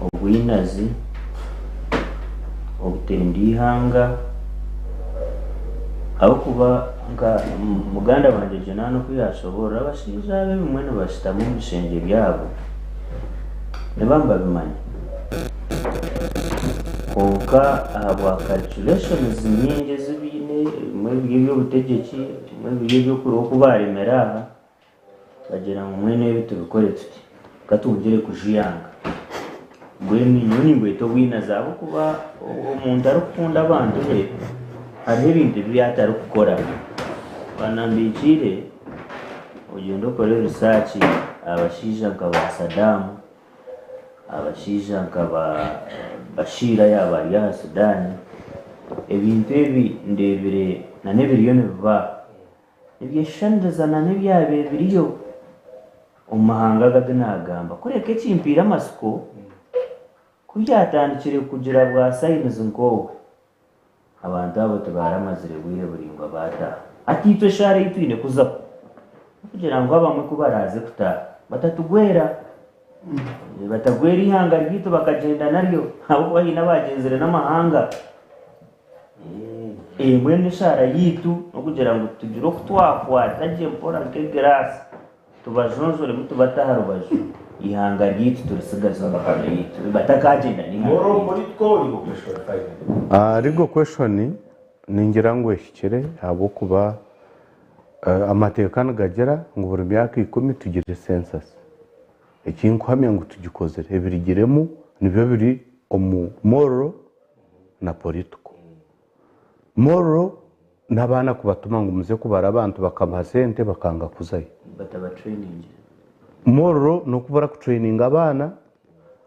obwinazi obutendihanga aho kuba nka muganda wanje jenano kuyashobora abashiza be bimwe bashita mu bishenge byabo nebamba bimanye koka aba calculations nyingi zibine mwe byo butegeki mwe byo kubaremera bagira mu mwene bitu bikore tuti katungire kujiyanga gwemi nyoni ngweto wina zabo kuba umuntu arukunda abantu be hariho ibintu byatari gukora banambikire ugenda ukore research abashija nkaba Saddam abashija nkaba Bashira yaba ya Sudan ebintu ebi ndebere na nebiriyo nebiba ebyeshandeza na nebyabe biriyo umahanga gaganagamba kureka ekimpira amasiko kubyatandikire kugira bwa signs nkowe abantu abo tubaramazire bwire buringwa bata atitwe share itwine kuza kugira ngo abamwe kubaraze kuta batatugwera batagwera ihanga ryito bakagenda naryo abo bahina bagenzere n'amahanga mwene shara yitu no kugira ngo tugire kutwakwa taje mpora kegerasi tubajonjore mutu bataharubaje ihanga ryito turisigaza bakana yitu batakagenda ni moro politiko ni question rigo question ningira ngo eshikire abo kuba amateka nagagera ngo buri myaka 10 tugire census ekintu hamwe ngo tugikozere ebirigiremo nibyo biri moro na politiko moro nabana kubatuma ngo muze kubara abantu bakabaha sente bakanga kuzayo bataba training moro no kubara ku training abana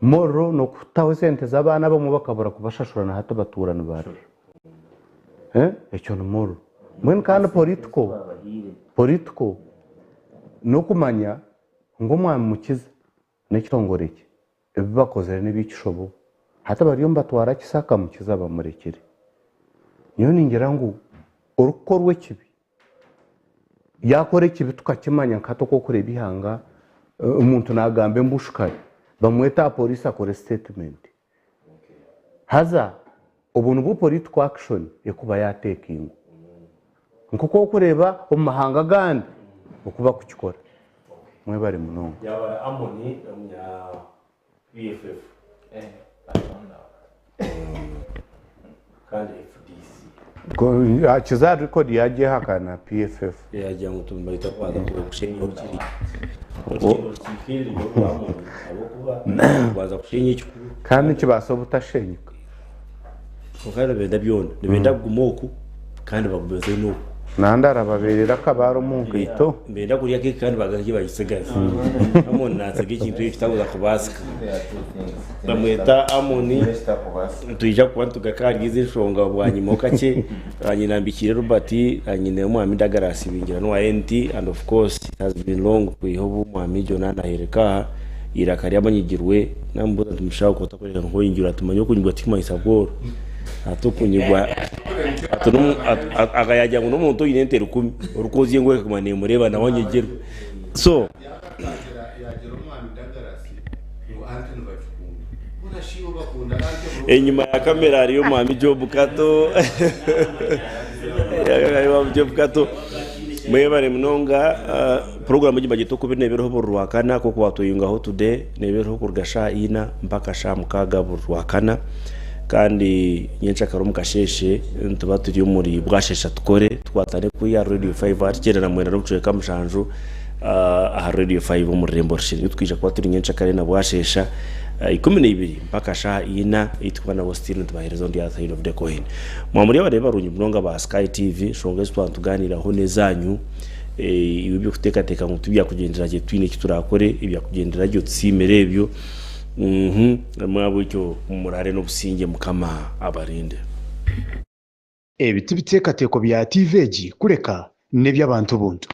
moro no kutaho sente z'abana bamwe bakabura kubashashurana hato baturana bari ecyo no moro mwen kana politiko no kumanya ngo mwami mukiza n'ekitongoreke ebibakozere n'ibikishobo hata bariyo mbatwara kisaka mukiza bamurekere niyo ningira ngo urukorwe kibi yakore kibi tukakimanya nkato ko kureba ihanga umuntu nagambe mbushukari bamweta police akore statement haza ubuntu bwo political action yakuba yatekinga nkuko kureba umahanga gandi ukuba kukikora mwe bari muno yaba amoni ya PFF kandi FDC akiza record yaje hakana PFF yaje ngo tumbayita kwada ko kushenye ukiri baza kushenye ikuru kandi kibaso butashenyuka kokara benda byona benda gumoku kandi bagubeze nuko nandara baberera kabaro munkito benda kuriya ke kandi bagaje bayisigaza amoni natsege ikintu ifitabuza kubasika bamweta amoni tuija kuba tugakangize nshonga bwanyimo kake anyinambikire Robert anyine umwami dagarasi bingira no NT and of course it has been long kwihobu umwami Jonana hereka irakari abanyigirwe nambuza tumushaka ko takorera nko yingira tumanyo kunyigwa tikima isaboro atukunyigwa akayajya ngo n'umuntu yinentera 10 urukoziye ngo kumane mureba naho nyigirwe so Enyuma ya kamera hariyo mwami Job Kato. Job Kato. Mwebare mnonga programu jima jitoko binebereho burwakana ko kwatuyungaho today nebereho kurgasha ina mpaka sha mukaga burwakana kandi nyencha karum kasheshe ntuba turi muri bwashesha tukore twatane ku ya radio 5 atikera na mwena ruceka mushanju aha radio 5 mu rembo shiri twija kwa turi nyencha kare na bwashesha 12 mpaka sha ina itwana bostino tubaherezo ndi other side of the coin mwamuri bareba runyu mnonga ba Sky TV shongeze twantuganira ho nezanyu ibi byo kutekateka ngo tubya kugendera je twine kiturakore ibya kugendera je tsimere byo mwabo cyo murare no businge mukama abarinde ebiti biteekateko bya TVG kureka ne by'abantu buntu